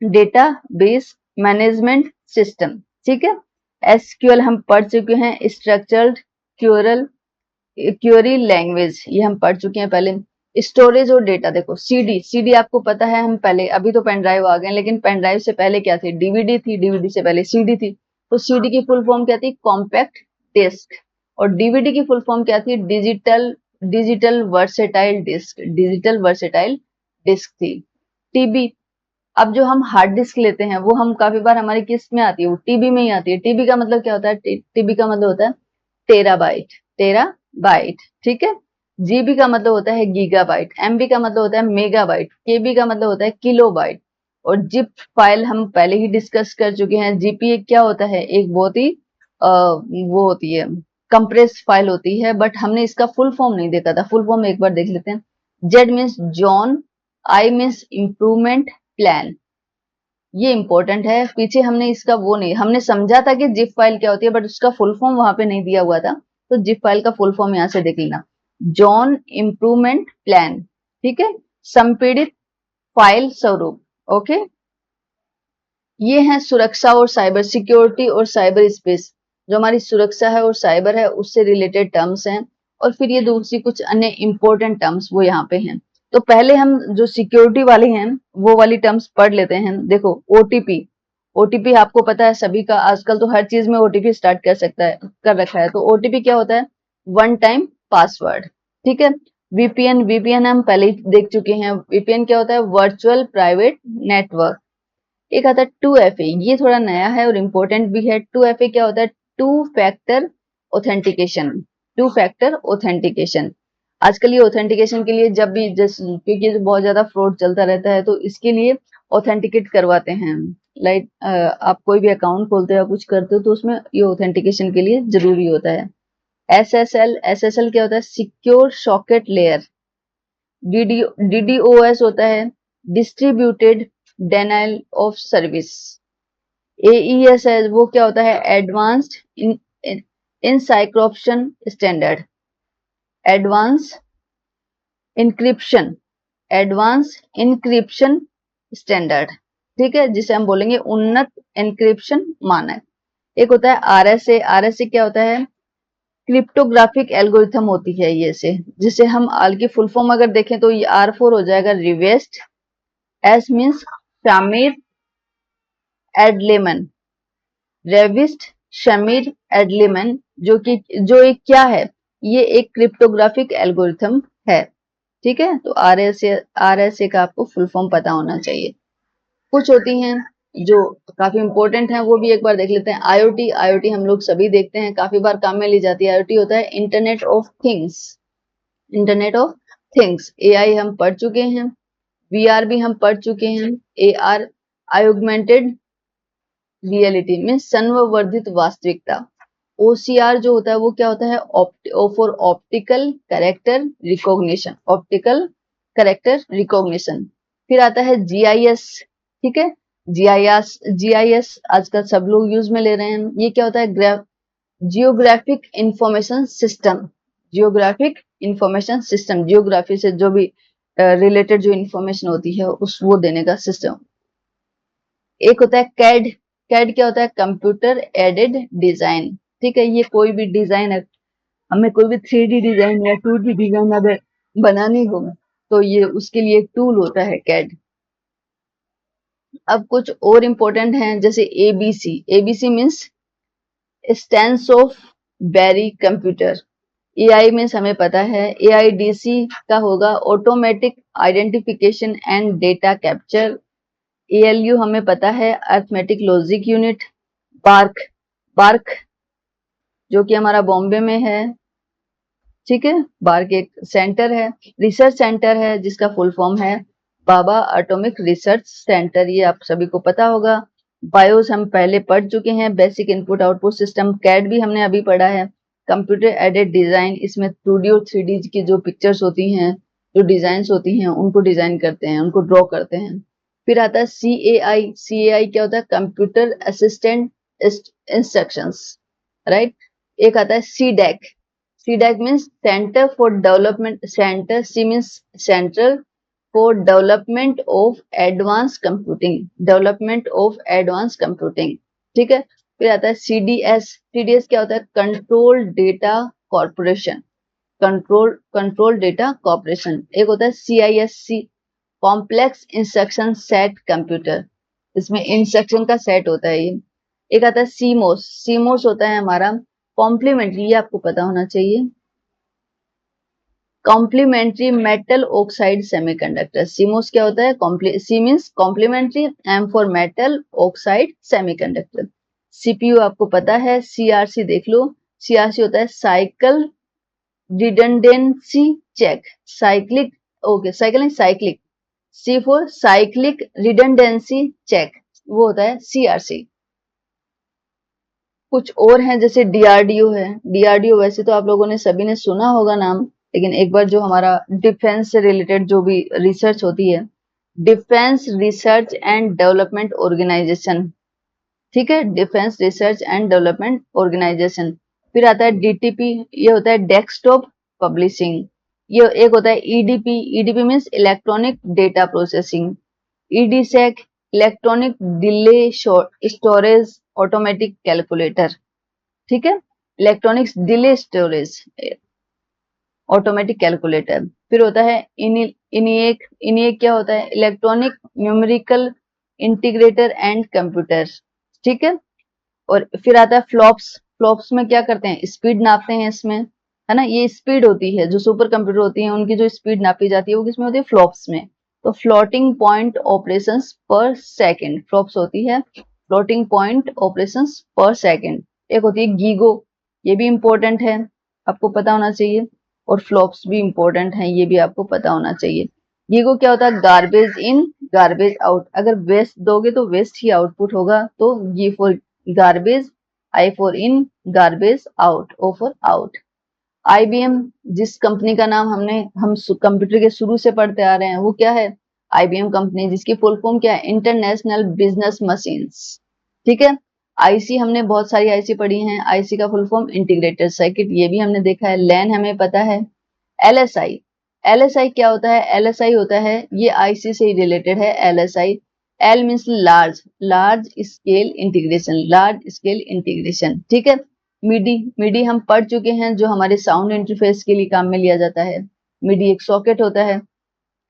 database management system. ठीक है। एसक्यूएल हम पढ़ चुके हैं, स्ट्रक्चर्ड क्वेरी लैंग्वेज, ये हम पढ़ चुके हैं पहले। स्टोरेज और डेटा देखो, सीडी, सीडी आपको पता है, हम पहले, अभी तो पेन ड्राइव आ गए, लेकिन पेन ड्राइव से पहले क्या थी? डीवीडी थी, डीवीडी से पहले सीडी थी। तो सीडी की फुल फॉर्म क्या थी? Compact disc. और डीवीडी की फुल फॉर्म क्या थी? Digital versatile disc. Digital versatile disc थी। टीबी, अब जो हम हार्ड डिस्क लेते हैं वो हम काफी बार हमारी किस में आती है? वो टीबी में ही आती है। टीबी का मतलब क्या होता है? टीबी का मतलब होता है टेराबाइट। टेराबाइट, ठीक है। जीबी का मतलब होता है गीगाबाइट। एमबी का मतलब होता है मेगाबाइट। केबी का मतलब होता है किलोबाइट। और जिप फाइल हम पहले ही डिस्कस कर चुके हैं। जीपी क्या होता है? एक बहुत ही वो होती है, कंप्रेस फाइल होती है, बट हमने इसका फुल फॉर्म नहीं देखा था। फुल फॉर्म एक बार देख लेते हैं। Z means John, I means improvement plan. ये इंपॉर्टेंट है, पीछे हमने इसका वो नहीं, हमने समझा था कि जिप फाइल क्या होती है, बट उसका फुल फॉर्म वहां पे नहीं दिया हुआ था। तो जिप फाइल का फुल फॉर्म यहां से देख लेना, जॉन इम्प्रूवमेंट प्लान। ठीक है। संपीड़ित फाइल स्वरूप। ओके। ये है सुरक्षा और साइबर सिक्योरिटी और साइबर स्पेस, जो हमारी सुरक्षा है और साइबर है उससे रिलेटेड टर्म्स हैं। और फिर ये दूसरी कुछ अन्य इंपॉर्टेंट टर्म्स वो यहाँ पे हैं। तो पहले हम जो सिक्योरिटी वाले हैं वो वाली टर्म्स पढ़ लेते हैं। देखो, ओटीपी। ओटीपी आपको पता है सभी का, आजकल तो हर चीज में ओटीपी स्टार्ट कर रखा है। तो ओटीपी क्या होता है? One time password. ठीक है। वीपीएन, वीपीएन हम पहले ही देख चुके हैं। वीपीएन क्या होता है? Virtual private network. एक आता है 2FA, ये थोड़ा नया है और इम्पोर्टेंट भी है। 2FA क्या होता है? Two factor authentication. Two factor authentication, आजकल ये ऑथेंटिकेशन के लिए जब भी क्योंकि बहुत ज्यादा फ्रॉड चलता रहता है, तो इसके लिए ऑथेंटिकेट करवाते हैं। लाइक आप कोई भी अकाउंट खोलते हो या कुछ करते हो तो उसमें ये ऑथेंटिकेशन के लिए जरूरी होता है। एसएसएल क्या होता है? Secure socket layer. डीडीओएस होता है distributed denial of service. AES है, वो क्या होता है? Advanced encryption standard. Advance encryption, advance encryption standard. ठीक है, जिसे हम बोलेंगे उन्नत एन्क्रिप्शन मानक। एक होता है आरएसए। आरएसए क्या होता है? क्रिप्टोग्राफिक एल्गोरिथम होती है ये से, जिसे हम आल की फुल फॉर्म अगर देखें तो ये R4 हो जाएगा, Rivest. S means Shamir Adleman, Rivest Shamir Adleman, जो एक क्या है? ये एक क्रिप्टोग्राफिक एल्गोरिथम है। ठीक है, तो RSA का आपको फुल फॉर्म पता होना चाहिए। कुछ होती हैं जो काफी इंपॉर्टेंट है, वो भी एक बार देख लेते हैं। IoT हम लोग सभी देखते हैं, काफी बार काम में ली जाती है। IoT होता है internet of things. Internet of things. AI हम पढ़ चुके हैं, VR भी हम पढ़ चुके हैं। AR ऑगमेंटेड रियलिटी में संवर्धित वास्तविकता। OCR जो होता है वो क्या होता है, for optical character recognition. Optical character recognition. फिर आता है GIS। ठीक है, GIS आजकल सब लोग यूज में ले रहे हैं। ये क्या होता है, geographic information system. Geographic information system, geography से जो भी रिलेटेड जो इंफॉर्मेशन होती है उस वो देने का सिस्टम। एक होता है कैड। कैड क्या होता है, कंप्यूटर एडेड डिजाइन। ठीक है, ये कोई भी डिजाइन है, हमें कोई भी 3D डिजाइन या 2D डिजाइन अगर बनानी हो तो ये उसके लिए एक टूल होता है कैड। अब कुछ और इम्पोर्टेंट हैं जैसे ABC। ABC means stands of Berry computer. AI means हमें पता है AIDC का होगा automatic identification and data capture. ALU हमें पता है अर्थमेटिक लॉजिक यूनिट। बार्क जो कि हमारा बॉम्बे में है। ठीक है, बार्क एक सेंटर है, रिसर्च सेंटर है जिसका फुल फॉर्म है बाबा एटॉमिक रिसर्च सेंटर। ये आप सभी को पता होगा। बायोस हम पहले पढ़ चुके हैं, basic input output system. CAD भी हमने अभी पढ़ा है, कंप्यूटर एडेड डिजाइन। इसमें 2D और 3D की जो पिक्चर्स होती हैं, जो डिजाइंस होती हैं, उनको डिजाइन करते हैं, उनको ड्रॉ करते हैं। फिर आता है CAI। CAI क्या होता है, कंप्यूटर असिस्टेंट इंस्ट्रक्शंस, राइट। एक आता है CDAC। CDAC means centre for development, centre, C means central for development of advance computing, development of advance computing. ठीक है, फिर आता है CDS। CDS क्या होता है, control data corporation. Control data corporation. एक होता है CISC, complex instruction set computer. इसमें इंस्ट्रक्शन का सेट होता है ये। एक आता है CMOS। CMOS होता है हमारा कॉम्प्लीमेंट्री, ये आपको पता होना चाहिए, complementary metal oxide semiconductor. CMOS क्या होता है, C means complementary, M for metal oxide semiconductor. CPU आपको पता है, CRC देख लो। CRC होता है cycle redundancy check. Cyclic, okay, cyclic. C for cyclic redundancy check, वो होता है CRC। कुछ और हैं जैसे DRDO है। DRDO वैसे तो आप लोगों ने सभी ने सुना होगा नाम, लेकिन एक बार जो हमारा डिफेंस से रिलेटेड जो भी रिसर्च होती है, defence research and development organisation. ठीक है, defence research and development organisation. फिर आता है DTP, ये होता है डेस्कटॉप पब्लिशिंग। ये एक होता है EDP। EDP means electronic data processing. EDSEC electronic delay storage automatic calculator. ठीक है, electronics delay storage automatic calculator. फिर होता है इनिएक क्या होता है, electronic numerical integrator and computer. ठीक है, और फिर आता है फ्लॉप्स। फ्लॉप्स में क्या करते हैं, स्पीड नापते हैं इसमें, है ना। ये स्पीड होती है, जो सुपर कंप्यूटर होती है उनकी जो स्पीड नापी जाती है वो किसमें होती है, फ्लॉप्स में। तो फ्लोटिंग पॉइंट ऑपरेशंस पर सेकंड, फ्लॉप्स होती है फ्लोटिंग पॉइंट ऑपरेशंस पर सेकंड। एक होती है गीगो, ये भी इंपॉर्टेंट है, आपको पता होना चाहिए। और फ्लॉप्स भी इंपॉर्टेंट है, ये भी आपको पता होना चाहिए। गीगो क्या होता है, गार्बेज इन गार्बेज आउट। अगर वेस्ट दोगे तो वेस्ट ही आउटपुट होगा, तो G for garbage, I for in, garbage out, O for out. IBM, जिस कंपनी का नाम हम कंप्यूटर के शुरू से पढ़ते आ रहे हैं, वो क्या है, IBM कंपनी, जिसकी फुल फॉर्म क्या है, इंटरनेशनल बिजनेस मशीन्स। ठीक है, IC हमने बहुत सारी IC पढ़ी हैं। IC का फुल फॉर्म इंटीग्रेटेड सर्किट, ये भी हमने देखा है। LAN हमें पता है। LSI, LSI क्या होता है, LSI होता है, ये IC से ही रिलेटेड है। LSI, L means large scale integration, large scale integration. ठीक है, मिडी हम पढ़ चुके हैं, जो हमारे साउंड इंटरफेस के लिए काम में लिया जाता है। मिडी एक सॉकेट होता है।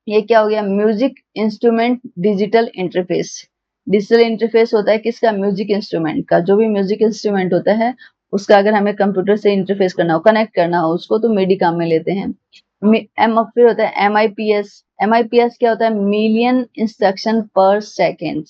ये क्या हो गया, music instrument digital interface. Digital interface होता है किसका, म्यूजिक इंस्ट्रूमेंट का। जो भी म्यूजिक इंस्ट्रूमेंट होता है उसका अगर हमें कंप्यूटर से इंटरफेस करना हो, कनेक्ट करना हो उसको, तो मिडी काम में लेते हैं। फिर होता है MIPS। MIPS क्या होता है? मिलियन इंस्ट्रक्शन पर सेकेंड,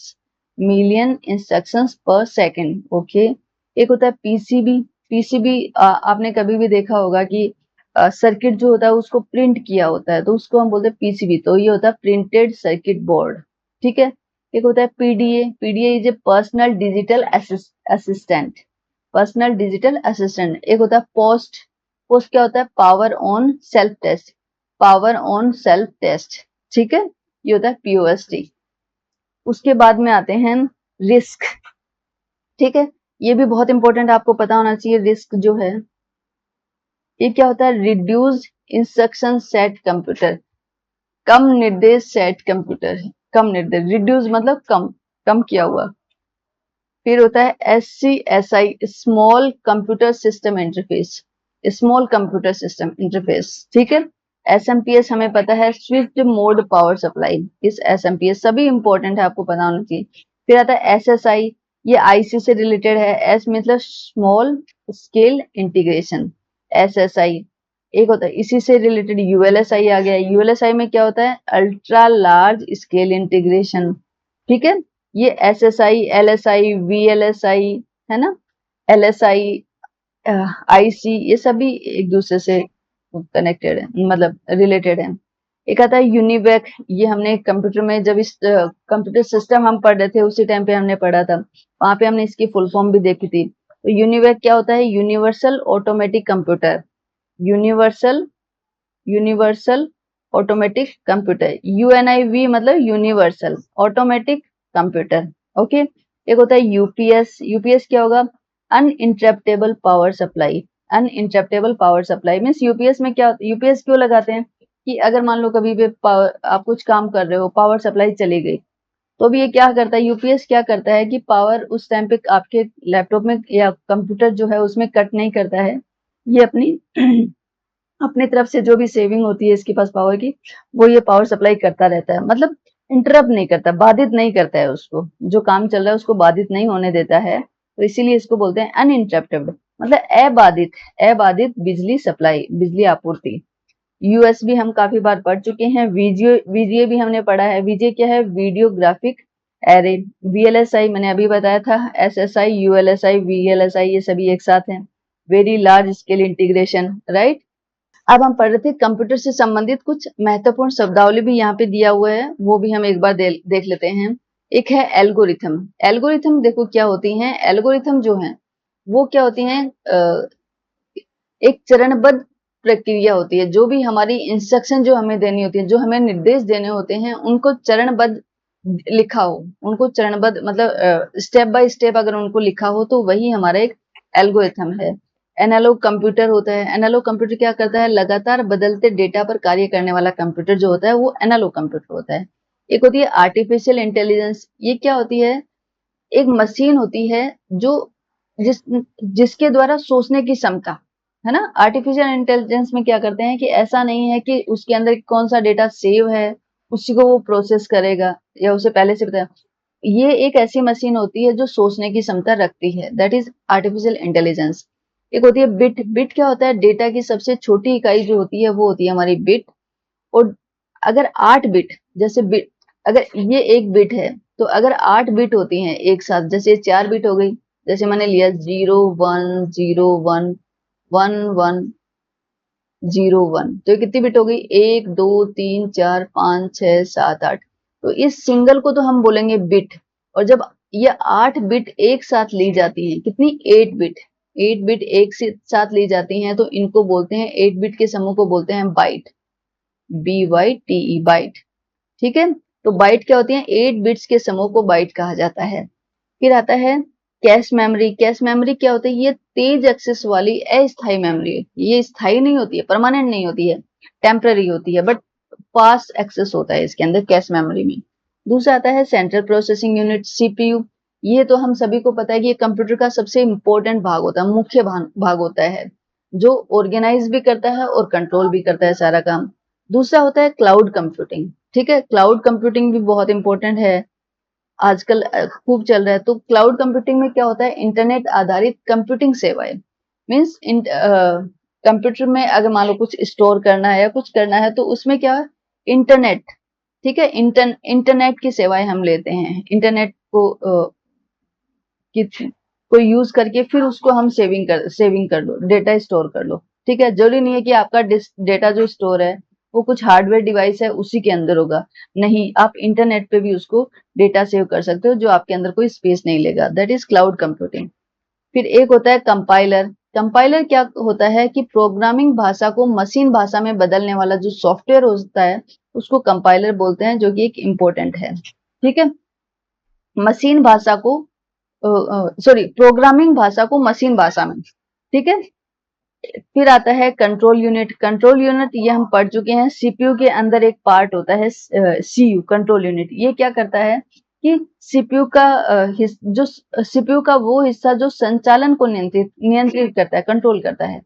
मिलियन इंस्ट्रक्शंस पर सेकेंड। ओके। एक होता है PCB। PCB आपने कभी भी देखा होगा कि सर्किट जो होता है उसको प्रिंट किया होता है, तो उसको हम बोलते हैं PCB। तो ये होता है प्रिंटेड सर्किट बोर्ड। ठीक है। एक होता है PDA। PDA is a personal digital assistant, personal digital assistant. एक होता है पोस्ट। पोस्ट क्या होता है? Power on self test, power on self test. ठीक है। ये होता है POST। उसके बाद में आते हैं रिस्क। ठीक है। ये भी बहुत इंपॉर्टेंट आपको पता होना चाहिए। रिस्क जो है ये क्या होता है? रिड्यूस्ड इंस्ट्रक्शन सेट कंप्यूटर, कम निर्देश सेट कंप्यूटर। कम निर्देश, रिड्यूस मतलब कम, कम किया हुआ। फिर होता है SCSI, small computer system interface, small computer system interface. ठीक है। SMPS हमें पता है, स्विफ्ट मोड पावर सप्लाई। इस SMPS सभी इंपॉर्टेंट है, आपको पता होना चाहिए। फिर आता है SSI, ये IC से रिलेटेड है। S मतलब स्मॉल स्केल इंटीग्रेशन, SSI। एक होता है इसी से रिलेटेड ULSI आ गया। ULSI में क्या होता है? Ultra large scale integration. ठीक है। ये SSI, LSI, VLSI है ना, LSI, IC, ये सभी एक दूसरे से कनेक्टेड है, मतलब रिलेटेड है। एक आता है यूनिवैक। ये हमने कंप्यूटर में जब इस कंप्यूटर सिस्टम हम पढ़ रहे थे उसी टाइम पे हमने पढ़ा था, वहां पे हमने इसकी फुल फॉर्म भी देखी थी। तो यूनिवैक क्या होता है? Universal automatic computer, universal, universal automatic computer. UNIV मतलब यूनिवर्सल ऑटोमेटिक कंप्यूटर। ओके। एक होता है UPS। UPS क्या होगा? Uninterruptible power supply. Uninterruptible power supply means UPS में क्या, UPS क्यों लगाते हैं कि अगर मान लो कभी भी आप कुछ काम कर रहे हो, पावर सप्लाई चली गई, तो भी ये क्या करता है? UPS क्या करता है कि पावर उस टाइम पे आपके लैपटॉप में या कंप्यूटर जो है उसमें कट नहीं करता है। ये अपनी अपनी तरफ से जो भी सेविंग होती है इसके पास पावर की, वो ये पावर सप्लाई करता रहता है। मतलब इंटरप्ट नहीं करता, बाधित नहीं करता है उसको, जो काम चल रहा है उसको बाधित नहीं होने देता है। तो इसीलिए इसको बोलते हैं अनइंटरप्टेड, मतलब अबाधित, अबाधित बिजली सप्लाई, बिजली आपूर्ति। USB हम काफी बार पढ़ चुके हैं। VGA भी हमने पढ़ा है। VGA क्या है? Video graphic array. VLSI मैंने अभी बताया था। SSI, ULSI, VLSI ये सभी एक साथ हैं। Very large scale integration, right. अब हम पढ़ रहे थे कंप्यूटर से संबंधित कुछ महत्वपूर्ण शब्दावली भी यहाँ पे दिया हुआ है, वो भी हम एक बार देख लेते हैं। एक है एल्गोरिथम। एल्गोरिथम देखो क्या होती हैं। एल्गोरिथम जो है वो क्या होती हैं? एक चरणबद्ध प्रक्रिया होती है। जो भी हमारी इंस्ट्रक्शन जो हमें देनी होती है, जो हमें निर्देश देने होते हैं, उनको चरणबद्ध लिखा हो, उनको चरणबद्ध मतलब स्टेप बाय स्टेप अगर उनको लिखा हो तो वही हमारा एक एल्गोरिथम है। एनालॉग कंप्यूटर होता है। एनालॉग कंप्यूटर क्या करता है? लगातार बदलते डेटा पर कार्य करने वाला कंप्यूटर जो होता है वो एनालॉग कंप्यूटर होता है। एक होती है आर्टिफिशियल इंटेलिजेंस। ये क्या होती है? एक मशीन होती है जो जिस जिसके द्वारा सोचने की क्षमता है ना। आर्टिफिशियल इंटेलिजेंस में क्या करते हैं कि ऐसा नहीं है कि उसके अंदर कौन सा डेटा सेव है उसी को वो प्रोसेस करेगा या उसे पहले से पता। ये एक ऐसी मशीन होती है जो सोचने की क्षमता रखती है, दैट इज आर्टिफिशियल इंटेलिजेंस। एक होती है बिट। बिट क्या होता है? डेटा की सबसे छोटी इकाई जो होती है वो होती है हमारी बिट। और अगर 8 बिट, जैसे बिट, अगर ये एक बिट है तो अगर 8 बिट होती हैं एक साथ, जैसे 4 बिट हो गई, जैसे मैंने लिया 0 1 0 1 1 1, तो ये कितनी बिट हो गई? 1 2 3 4 5 6 7 8। तो इस सिंगल को तो हम बोलेंगे बिट। और जब ये 8 बिट एक साथ ली जाती हैं, कितनी? 8 बिट, 8 बिट एक साथ ली जाती हैं तो इनको बोलते हैं, 8 बिट के समूह को बोलते हैं बाइट। BYTE, bite. ठीक है। तो बाइट क्या होती है? 8 बिट्स के समूह को बाइट कहा जाता है। फिर आता है कैश मेमोरी। कैश मेमोरी क्या होती है? ये तेज एक्सेस वाली अस्थायी मेमोरी है। ये स्थायी नहीं होती है, परमानेंट नहीं होती है, टेम्पररी होती है, बट फास्ट एक्सेस होता है इसके अंदर कैश मेमोरी में। दूसरा आता है सेंट्रल प्रोसेसिंग यूनिट, CPU। ये तो हम सभी को पता है कि ये कंप्यूटर का सबसे इंपॉर्टेंट भाग होता है, मुख्य भाग होता है, जो ऑर्गेनाइज भी करता है और कंट्रोल भी करता है सारा काम। दूसरा होता है क्लाउड कंप्यूटिंग। ठीक है। क्लाउड कंप्यूटिंग भी बहुत इंपॉर्टेंट है, आजकल खूब चल रहा है। तो क्लाउड कंप्यूटिंग में क्या होता है? इंटरनेट आधारित कंप्यूटिंग सेवाएं, मीन्स कंप्यूटर में अगर मान लो कुछ स्टोर करना है या कुछ करना है तो उसमें क्या है, इंटरनेट, ठीक है, इंटरनेट की सेवाएं हम लेते हैं, इंटरनेट को यूज करके फिर उसको हम सेविंग कर लो, डेटा स्टोर कर लो, ठीक है। जरूरी नहीं है कि आपका डेटा जो स्टोर है वो कुछ हार्डवेयर डिवाइस है उसी के अंदर होगा, नहीं, आप इंटरनेट पे भी उसको डेटा सेव कर सकते हो जो आपके अंदर कोई स्पेस नहीं लेगा, दैट इज क्लाउड कंप्यूटिंग। फिर एक होता है कंपाइलर। कंपाइलर क्या होता है कि प्रोग्रामिंग भाषा को मशीन भाषा में बदलने वाला जो सॉफ्टवेयर होता है उसको कंपाइलर बोलते हैं, जो कि एक इम्पोर्टेंट है, ठीक है। मशीन भाषा को सॉरी प्रोग्रामिंग भाषा को मशीन भाषा में, ठीक है। फिर आता है कंट्रोल यूनिट। कंट्रोल यूनिट ये हम पढ़ चुके हैं, सीपीयू के अंदर एक पार्ट होता है सीयू, कंट्रोल यूनिट। ये क्या करता है कि सीपीयू का जो सीपीयू का वो हिस्सा जो संचालन को नियंत्रित करता है, कंट्रोल करता है।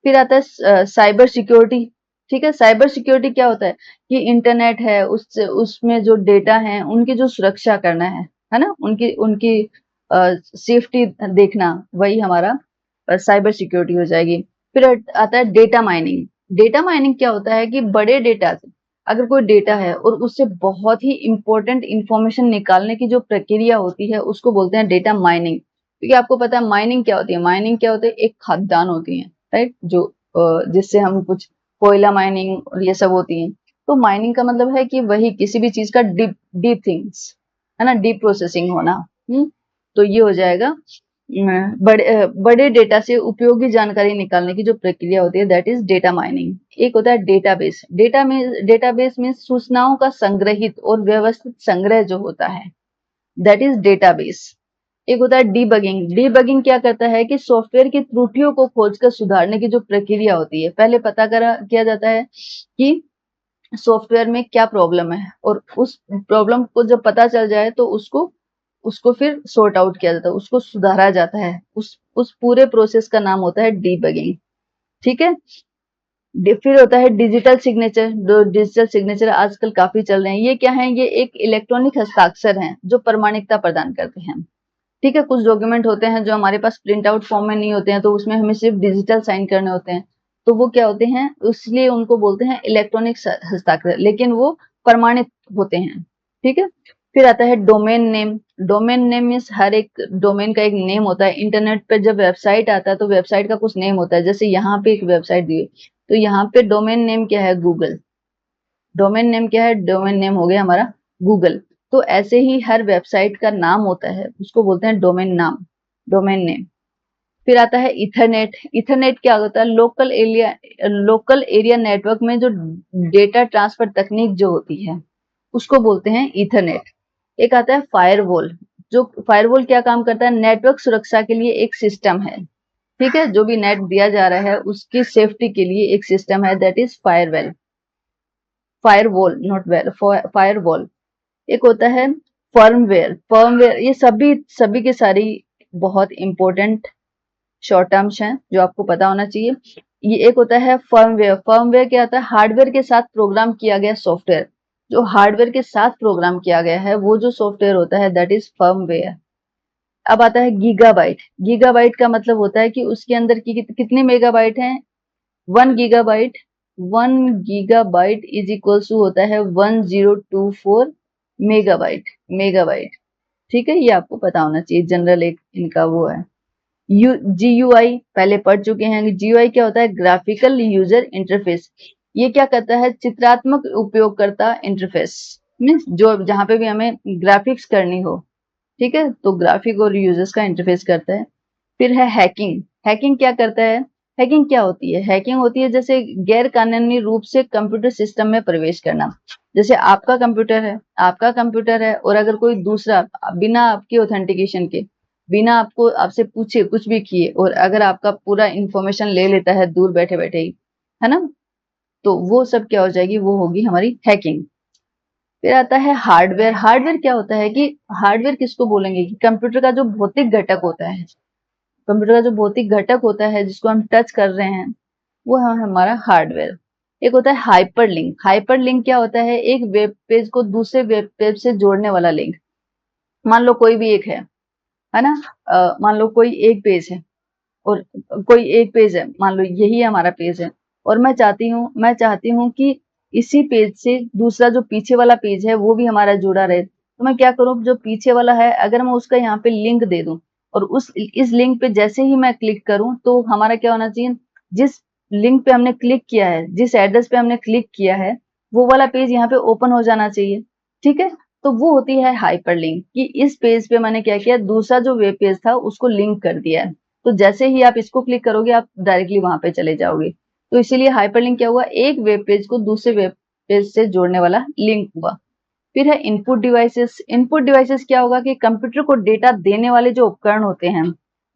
फिर आता है साइबर सिक्योरिटी, ठीक है। साइबर सिक्योरिटी क्या होता है कि इंटरनेट है उससे उसमें जो डेटा है उनकी जो सुरक्षा करना है ना, उनकी उनकी सेफ्टी देखना, वही हमारा साइबर सिक्योरिटी हो जाएगी। फिर आता है डेटा माइनिंग। डेटा माइनिंग क्या होता है कि बड़े डेटा से अगर कोई डेटा है और उससे बहुत ही इंपॉर्टेंट इंफॉर्मेशन निकालने की जो प्रक्रिया होती है उसको बोलते हैं डेटा माइनिंग। क्योंकि आपको पता है माइनिंग क्या होती है, माइनिंग क्या होती है, एक खदान होती है, राइट, जो जिससे हम कुछ कोयला माइनिंग और ये सब होती है। तो माइनिंग का मतलब है कि वही किसी भी चीज का डीप डीप थिंग्स, है ना, डीप प्रोसेसिंग होना। तो ये हो जाएगा बड़े डेटा से उपयोगी जानकारी निकालने की जो प्रक्रिया होती है, दैट इज डेटा माइनिंग। एक होता है डेटाबेस। डेटाबेस में सूचनाओं का संग्रहित और व्यवस्थित संग्रह जो होता है, दैट इज डेटाबेस। एक होता है डीबगिंग। डीबगिंग क्या करता है कि सॉफ्टवेयर की त्रुटियों को खोजकर सुधारने की जो प्रक्रिया होती है, पहले पता करा किया जाता है कि सॉफ्टवेयर में क्या प्रॉब्लम है, और उस प्रॉब्लम को जब पता चल जाए तो उसको उसको फिर सॉर्ट आउट किया जाता है, उसको सुधारा जाता है। उस पूरे प्रोसेस का नाम होता है डीबगिंग, ठीक है। फिर होता है डिजिटल सिग्नेचर। जो डिजिटल सिग्नेचर आजकल काफी चल रहे हैं, ये क्या है, ये एक इलेक्ट्रॉनिक हस्ताक्षर हैं जो प्रमाणिकता प्रदान करते हैं, ठीक है। कुछ डॉक्यूमेंट होते हैं जो हमारे पास प्रिंट आउट फॉर्म में नहीं होते हैं, तो उसमें हमें सिर्फ डिजिटल साइन करने होते हैं, तो वो क्या होते हैं, इसलिए उनको बोलते हैं इलेक्ट्रॉनिक हस्ताक्षर, लेकिन वो प्रमाणित होते हैं, ठीक है। फिर आता है domain name. Domain name means हर एक डोमेन का एक नेम होता है। इंटरनेट पर जब वेबसाइट आता है तो वेबसाइट का कुछ नेम होता है, जैसे यहाँ पे एक वेबसाइट दी है तो यहाँ पे डोमेन नेम क्या है, गूगल। डोमेन नेम क्या है, डोमेन नेम हो गया हमारा गूगल। तो ऐसे ही हर वेबसाइट का नाम होता है, उसको बोलते हैं डोमेन नाम, डोमेन नेम। फिर आता है इथरनेट। इथरनेट क्या होता है, लोकल एरिया नेटवर्क में जो डेटा ट्रांसफर तकनीक जो होती है उसको बोलते हैं इथरनेट। एक आता है फायरवॉल। जो फायरवॉल क्या काम करता है, नेटवर्क सुरक्षा के लिए एक सिस्टम है, ठीक है। जो भी नेट दिया जा रहा है उसकी सेफ्टी के लिए एक सिस्टम है, that is firewall, firewall not well, firewall. एक होता है फर्मवेयर। फर्मवेयर ये सभी सभी के सारी बहुत इंपॉर्टेंट शॉर्ट टर्म्स हैं जो आपको पता होना चाहिए। ये एक होता है फर्मवेयर। फर्मवेयर क्या होता है, हार्डवेयर के साथ प्रोग्राम किया गया सॉफ्टवेयर। जो हार्डवेयर के साथ प्रोग्राम किया गया है वो जो सॉफ्टवेयर होता है, दैट इज फर्मवेयर। अब आता है गीगाबाइट। गीगाबाइट का मतलब होता है कि उसके अंदर की कितने मेगाबाइट हैं, 1 gigabyte. 1 gigabyte is equals to होता है 1024 मेगाबाइट, मेगाबाइट, ठीक है। ये आपको पता होना चाहिए, जनरल एक इनका वो है। जीयूआई पहले पढ़ चुके हैं। जीयूआई क्या होता है, ग्राफिकल यूजर इंटरफेस। ये क्या करता है, चित्रात्मक उपयोगकर्ता इंटरफेस, मीन्स जो जहां पे भी हमें ग्राफिक्स करनी हो, ठीक है, तो ग्राफिक और यूजर्स का इंटरफेस करता है। फिर है हैकिंग। हैकिंग क्या करता है, हैकिंग क्या होती है, हैकिंग होती है जैसे गैर कानूनी रूप से कंप्यूटर सिस्टम में प्रवेश करना। जैसे आपका कंप्यूटर है और अगर कोई दूसरा बिना आपकी ऑथेंटिकेशन के, बिना आपको आपसे पूछे कुछ भी किए, और अगर आपका पूरा इंफॉर्मेशन ले लेता है दूर बैठे बैठे ही, है ना, तो वो सब क्या हो जाएगी, वो होगी हमारी हैकिंग। फिर आता है हार्डवेयर। हार्डवेयर क्या होता है कि हार्डवेयर किसको बोलेंगे कि कंप्यूटर का जो भौतिक घटक होता है, कंप्यूटर का जो भौतिक घटक होता है जिसको हम टच कर रहे हैं, वो है हमारा हार्डवेयर। एक होता है हाइपरलिंक। हाइपरलिंक क्या होता है, एक वेब पेज को दूसरे वेब पेज से जोड़ने वाला लिंक। मान लो कोई भी एक है ना, मान लो कोई एक पेज है और कोई एक पेज है, मान लो यही हमारा पेज है, और मैं चाहती हूँ कि इसी पेज से दूसरा जो पीछे वाला पेज है वो भी हमारा जुड़ा रहे। तो मैं क्या करूँ, जो पीछे वाला है अगर मैं उसका यहाँ पे लिंक दे दूं, और इस लिंक पे जैसे ही मैं क्लिक करूं तो हमारा क्या होना चाहिए, जिस लिंक पे हमने क्लिक किया है, जिस एड्रेस पे हमने क्लिक किया है, वो वाला पेज यहाँ पे ओपन हो जाना चाहिए। ठीक है, तो वो होती है हाइपरलिंक, कि इस पेज पे मैंने क्या किया, दूसरा जो वेब पेज था उसको लिंक कर दिया है। तो जैसे ही आप इसको क्लिक करोगे आप डायरेक्टली वहां पे चले जाओगे। तो इसीलिए हाइपरलिंक क्या हुआ, एक वेब पेज को दूसरे वेब पेज से जोड़ने वाला लिंक हुआ। फिर है इनपुट डिवाइसेस। इनपुट डिवाइसेस क्या होगा कि कंप्यूटर को डेटा देने वाले जो उपकरण होते हैं,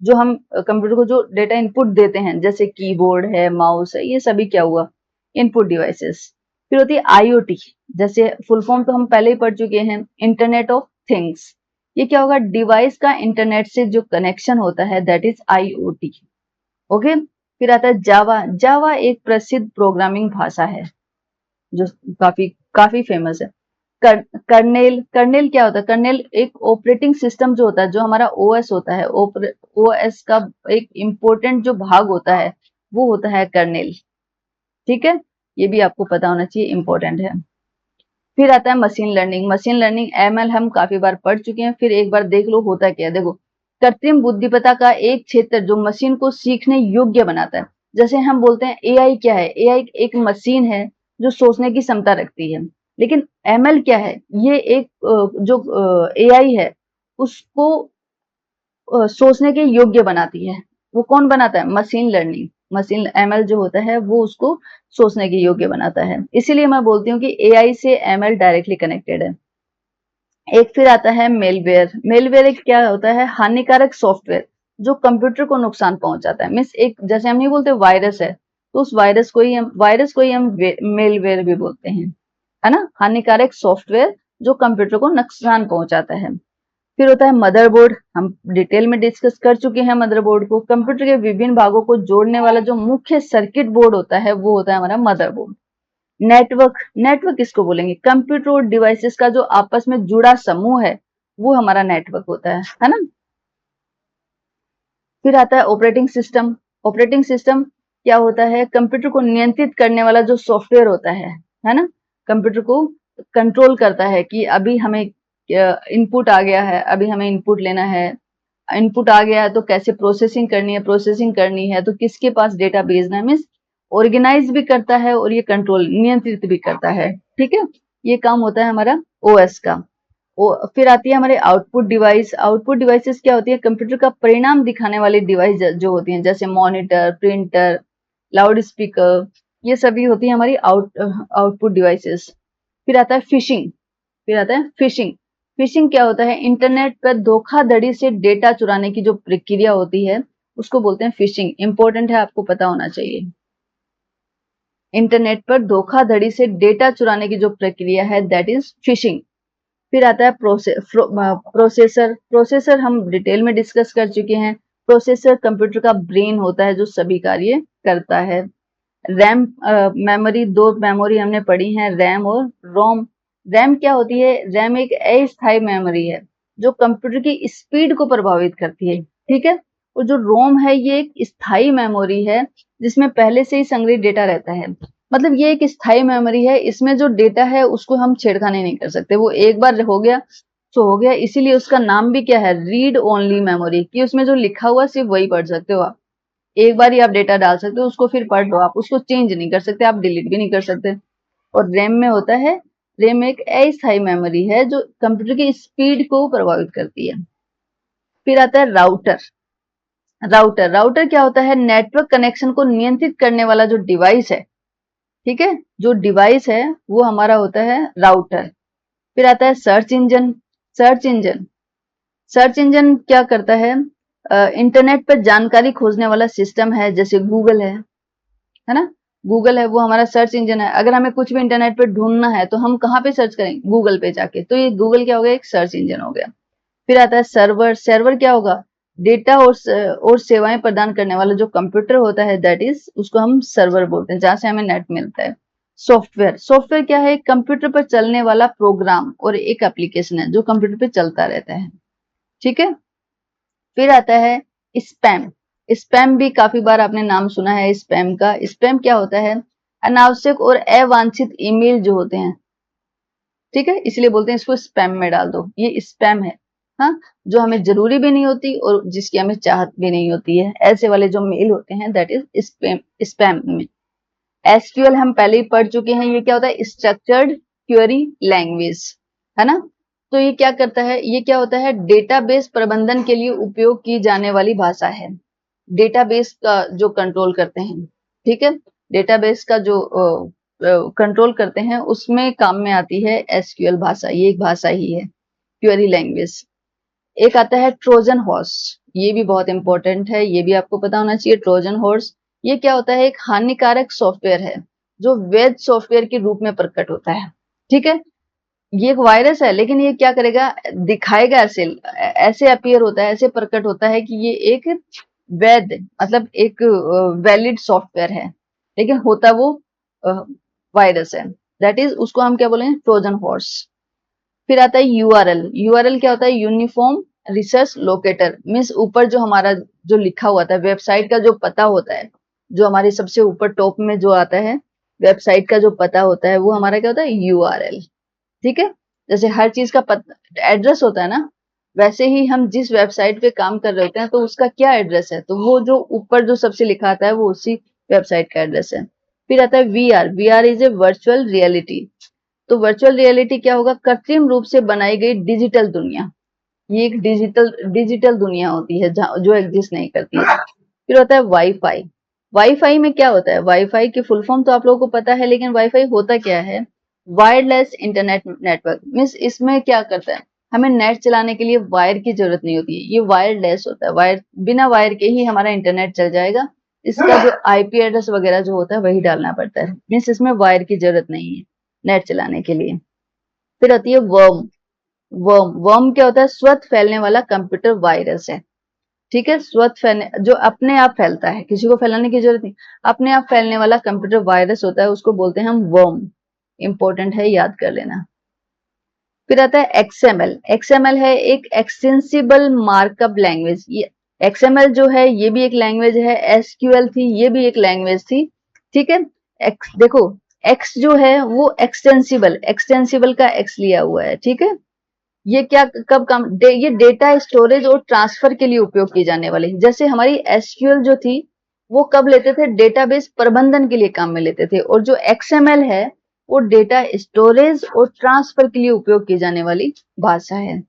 जो हम कंप्यूटर को जो डेटा इनपुट देते हैं, जैसे कीबोर्ड है, माउस है, ये सभी क्या हुआ, इनपुट डिवाइसेस। फिर होती है आईओटी, जैसे फुल फॉर्म तो हम पहले ही पढ़ चुके हैं, इंटरनेट ऑफ थिंग्स। ये क्या होगा, डिवाइस का इंटरनेट से जो कनेक्शन होता है, दैट इज आईओटी। ओके। फिर आता है जावा। जावा एक प्रसिद्ध प्रोग्रामिंग भाषा है जो काफी काफी फेमस है। कर्नेल, कर्नेल क्या होता है, कर्नेल एक ऑपरेटिंग सिस्टम जो होता है, जो हमारा ओएस होता है, ओएस का एक इंपॉर्टेंट जो भाग होता है वो होता है कर्नेल। ठीक है, ये भी आपको पता होना चाहिए, इंपॉर्टेंट है। फिर आता है machine learning. Machine learning ML हम काफी बार पढ़ चुके हैं, फिर एक बार देख लो होता क्या है। देखो, कृत्रिम बुद्धिमत्ता का एक क्षेत्र जो मशीन को सीखने योग्य बनाता है। जैसे हम बोलते हैं एआई क्या है, एआई एक मशीन है जो सोचने की क्षमता रखती है। लेकिन एमएल क्या है, ये एक जो एआई है उसको सोचने के योग्य बनाती है। वो कौन बनाता है, मशीन लर्निंग, मशीन एमएल जो होता है वो उसको सोचने के योग्य बनाता है। इसीलिए मैं बोलती हूँ कि एआई से एमएल डायरेक्टली कनेक्टेड है। एक फिर आता है मेलवेयर। मेलवेयर एक क्या होता है, हानिकारक सॉफ्टवेयर जो कंप्यूटर को नुकसान पहुंचाता है। मीन्स एक, जैसे हम नहीं बोलते वायरस है, तो उस वायरस को ही हम मेलवेयर भी बोलते हैं, है ना। हानिकारक सॉफ्टवेयर जो कंप्यूटर को नुकसान पहुंचाता है। फिर होता है मदरबोर्ड। हम डिटेल में डिस्कस कर चुके हैं मदरबोर्ड को। कंप्यूटर के विभिन्न भागों को जोड़ने वाला जो मुख्य सर्किट बोर्ड होता है वो होता है हमारा मदरबोर्ड। नेटवर्क, नेटवर्क किसको बोलेंगे, कंप्यूटर और डिवाइसेस का जो आपस में जुड़ा समूह है वो हमारा नेटवर्क होता है ना। फिर आता है ऑपरेटिंग सिस्टम। ऑपरेटिंग सिस्टम क्या होता है, कंप्यूटर को नियंत्रित करने वाला जो सॉफ्टवेयर होता है ना। कंप्यूटर को कंट्रोल करता है कि अभी हमें इनपुट आ गया है, अभी हमें इनपुट लेना है, इनपुट आ गया है तो कैसे प्रोसेसिंग करनी है, प्रोसेसिंग करनी है तो किसके पास डेटा भेजना है। मीन्स ऑर्गेनाइज भी करता है और ये कंट्रोल नियंत्रित भी करता है। ठीक है, ये काम होता है हमारा ओएस का। फिर आती है हमारे आउटपुट डिवाइस। आउटपुट डिवाइसेस क्या होती है, कंप्यूटर का परिणाम दिखाने वाली डिवाइस जो होती हैं, जैसे मॉनिटर, प्रिंटर, लाउड स्पीकर, ये सभी होती है हमारी आउटपुट डिवाइसेस। फिर आता है फिशिंग। फिर आता है फिशिंग। फिशिंग क्या होता है, इंटरनेट पर धोखाधड़ी से डेटा चुराने की जो प्रक्रिया होती है उसको बोलते हैं फिशिंग। इंपॉर्टेंट है, आपको पता होना चाहिए। इंटरनेट पर धोखाधड़ी से डेटा चुराने की जो प्रक्रिया है दैट इज फिशिंग। फिर आता है प्रोसेसर। प्रोसेसर हम डिटेल में डिस्कस कर चुके हैं। प्रोसेसर कंप्यूटर का ब्रेन होता है जो सभी कार्य करता है। रैम, मेमोरी, दो मेमोरी हमने पढ़ी है, रैम और रोम। रैम क्या होती है, रैम एक अस्थायी मेमोरी है जो कंप्यूटर की स्पीड को प्रभावित करती है। ठीक है, और जो रोम है ये एक स्थायी मेमोरी है जिसमें पहले से ही संग्रहित डेटा रहता है। मतलब ये एक स्थायी मेमोरी है, इसमें जो डेटा है उसको हम छेड़खानी नहीं कर सकते, वो एक बार हो गया तो हो गया। इसीलिए उसका नाम भी क्या है, रीड ओनली मेमोरी, कि उसमें जो लिखा हुआ सिर्फ वही पढ़ सकते हो आप। एक बार ही आप डेटा डाल सकते हो, उसको फिर पढ़ लो, आप उसको चेंज नहीं कर सकते, आप डिलीट भी नहीं कर सकते। और रैम में होता है, रैम एक अस्थायी मेमोरी है जो कंप्यूटर की स्पीड को प्रभावित करती है। फिर आता है राउटर। राउटर, राउटर क्या होता है, नेटवर्क कनेक्शन को नियंत्रित करने वाला जो डिवाइस है। ठीक है, जो डिवाइस है वो हमारा होता है राउटर। फिर आता है search engine. Search engine, search engine क्या करता है, इंटरनेट पर जानकारी खोजने वाला सिस्टम है, जैसे गूगल है ना। गूगल है वो हमारा सर्च इंजन है। अगर हमें कुछ भी इंटरनेट पे ढूंढना है तो हम कहाँ पे सर्च करेंगे, गूगल पे जाके। तो ये गूगल क्या हो गया, एक सर्च इंजन हो गया। फिर आता है सर्वर। सर्वर क्या होगा, डेटा और सेवाएं प्रदान करने वाला जो कंप्यूटर होता है दैट इज, उसको हम सर्वर बोलते हैं, जहां से हमें नेट मिलता है। सॉफ्टवेयर, सॉफ्टवेयर क्या है, कंप्यूटर पर चलने वाला प्रोग्राम और एक एप्लीकेशन है जो कंप्यूटर पे चलता रहता है। ठीक है। फिर आता है स्पैम। स्पैम भी काफी बार आपने नाम सुना है स्पैम का। स्पैम क्या होता है? अनावश्यक और अवांछित ईमेल जो होते हैं, ठीक है, इसलिए बोलते हैं इसको स्पैम में डाल दो, ये स्पैम है। हाँ, जो हमें जरूरी भी नहीं होती और जिसकी हमें चाहत भी नहीं होती है, ऐसे वाले जो मेल होते हैं दैट इज स्पैम। स्पैम में एसक्यूएल हम पहले ही पढ़ चुके हैं, ये क्या होता है? स्ट्रक्चर्ड क्वेरी लैंग्वेज, है ना। तो ये क्या करता है? ये क्या होता है? डेटाबेस प्रबंधन के लिए उपयोग की जाने वाली भाषा है। डेटाबेस का जो कंट्रोल करते हैं, ठीक है, डेटाबेस का जो कंट्रोल करते हैं उसमें काम में आती है एसक्यूएल भाषा। ये एक भाषा ही है, क्वेरी लैंग्वेज। एक आता है ट्रोजन हॉर्स, ये भी बहुत इंपॉर्टेंट है, ये भी आपको पता होना चाहिए। ट्रोजन हॉर्स ये क्या होता है? एक हानिकारक सॉफ्टवेयर है जो वैध सॉफ्टवेयर के रूप में प्रकट होता है, ठीक है। ये एक वायरस है, लेकिन ये क्या करेगा? दिखाएगा ऐसे, ऐसे अपीयर होता है, ऐसे प्रकट होता है कि ये एक वैध, मतलब एक वैलिड सॉफ्टवेयर है, लेकिन होता वो वायरस है। दैट इज, उसको हम क्या बोलेंगे? Trojan horse. फिर आता है यूआरएल। यूआरएल क्या होता है? Uniform research locator. मीन्स ऊपर जो हमारा जो लिखा हुआ था, वेबसाइट का जो पता होता है, जो हमारे सबसे ऊपर टॉप में जो आता है वेबसाइट का जो पता होता है, वो हमारा क्या होता है? यूआरएल, ठीक है। जैसे हर चीज का एड्रेस होता है ना, वैसे ही हम जिस वेबसाइट पे काम कर रहे होते हैं तो उसका क्या एड्रेस है, तो वो जो ऊपर जो सबसे लिखा आता है वो उसी वेबसाइट का एड्रेस है। फिर आता है VR. VR is a virtual reality. तो वर्चुअल रियलिटी क्या होगा? कृत्रिम रूप से बनाई गई डिजिटल दुनिया। ये एक डिजिटल डिजिटल दुनिया होती है जहाँ जो एग्जिस्ट नहीं करती है। फिर होता है वाईफाई। वाईफाई में क्या होता है? वाईफाई की फुल फॉर्म तो आप लोगों को पता है, लेकिन वाईफाई होता क्या है? Wireless internet network. मीन्स इसमें क्या करता है? हमें नेट चलाने के लिए वायर की जरूरत नहीं होती है, ये वायरलेस होता है। वायर, बिना वायर के ही हमारा इंटरनेट चल जाएगा। इसका जो आईपी एड्रेस वगैरह जो होता है वही डालना पड़ता है। मीन्स इसमें वायर की जरूरत नहीं है नेट चलाने के लिए। फिर आती है वर्म। वर्म, वर्म क्या होता है? स्वतः फैलने वाला कंप्यूटर वायरस है, ठीक है। स्वतः फैलने, जो अपने आप फैलता है, किसी को फैलाने की जरूरत नहीं, अपने आप फैलने वाला कंप्यूटर वायरस होता है, उसको बोलते हैं हम वर्म। इंपॉर्टेंट है, याद कर लेना। फिर आता है एक्सएमएल। एक्सएमएल है एक एक्सटेंसिबल मार्कअप लैंग्वेज। ये एक्सएमएल जो है ये भी एक लैंग्वेज है। एसक्यूएल थी, ये भी एक लैंग्वेज थी, ठीक है। एक्स देखो, एक्स जो है वो एक्सटेंसिबल, एक्सटेंसिबल का एक्स लिया हुआ है, ठीक है। ये क्या कब काम ये डेटा स्टोरेज और ट्रांसफर के लिए उपयोग की जाने वाली, जैसे हमारी एसक्यूएल जो थी वो कब लेते थे? डेटाबेस प्रबंधन के लिए काम में लेते थे। और जो एक्सएमएल है वो डेटा स्टोरेज और ट्रांसफर के लिए उपयोग की जाने वाली भाषा है।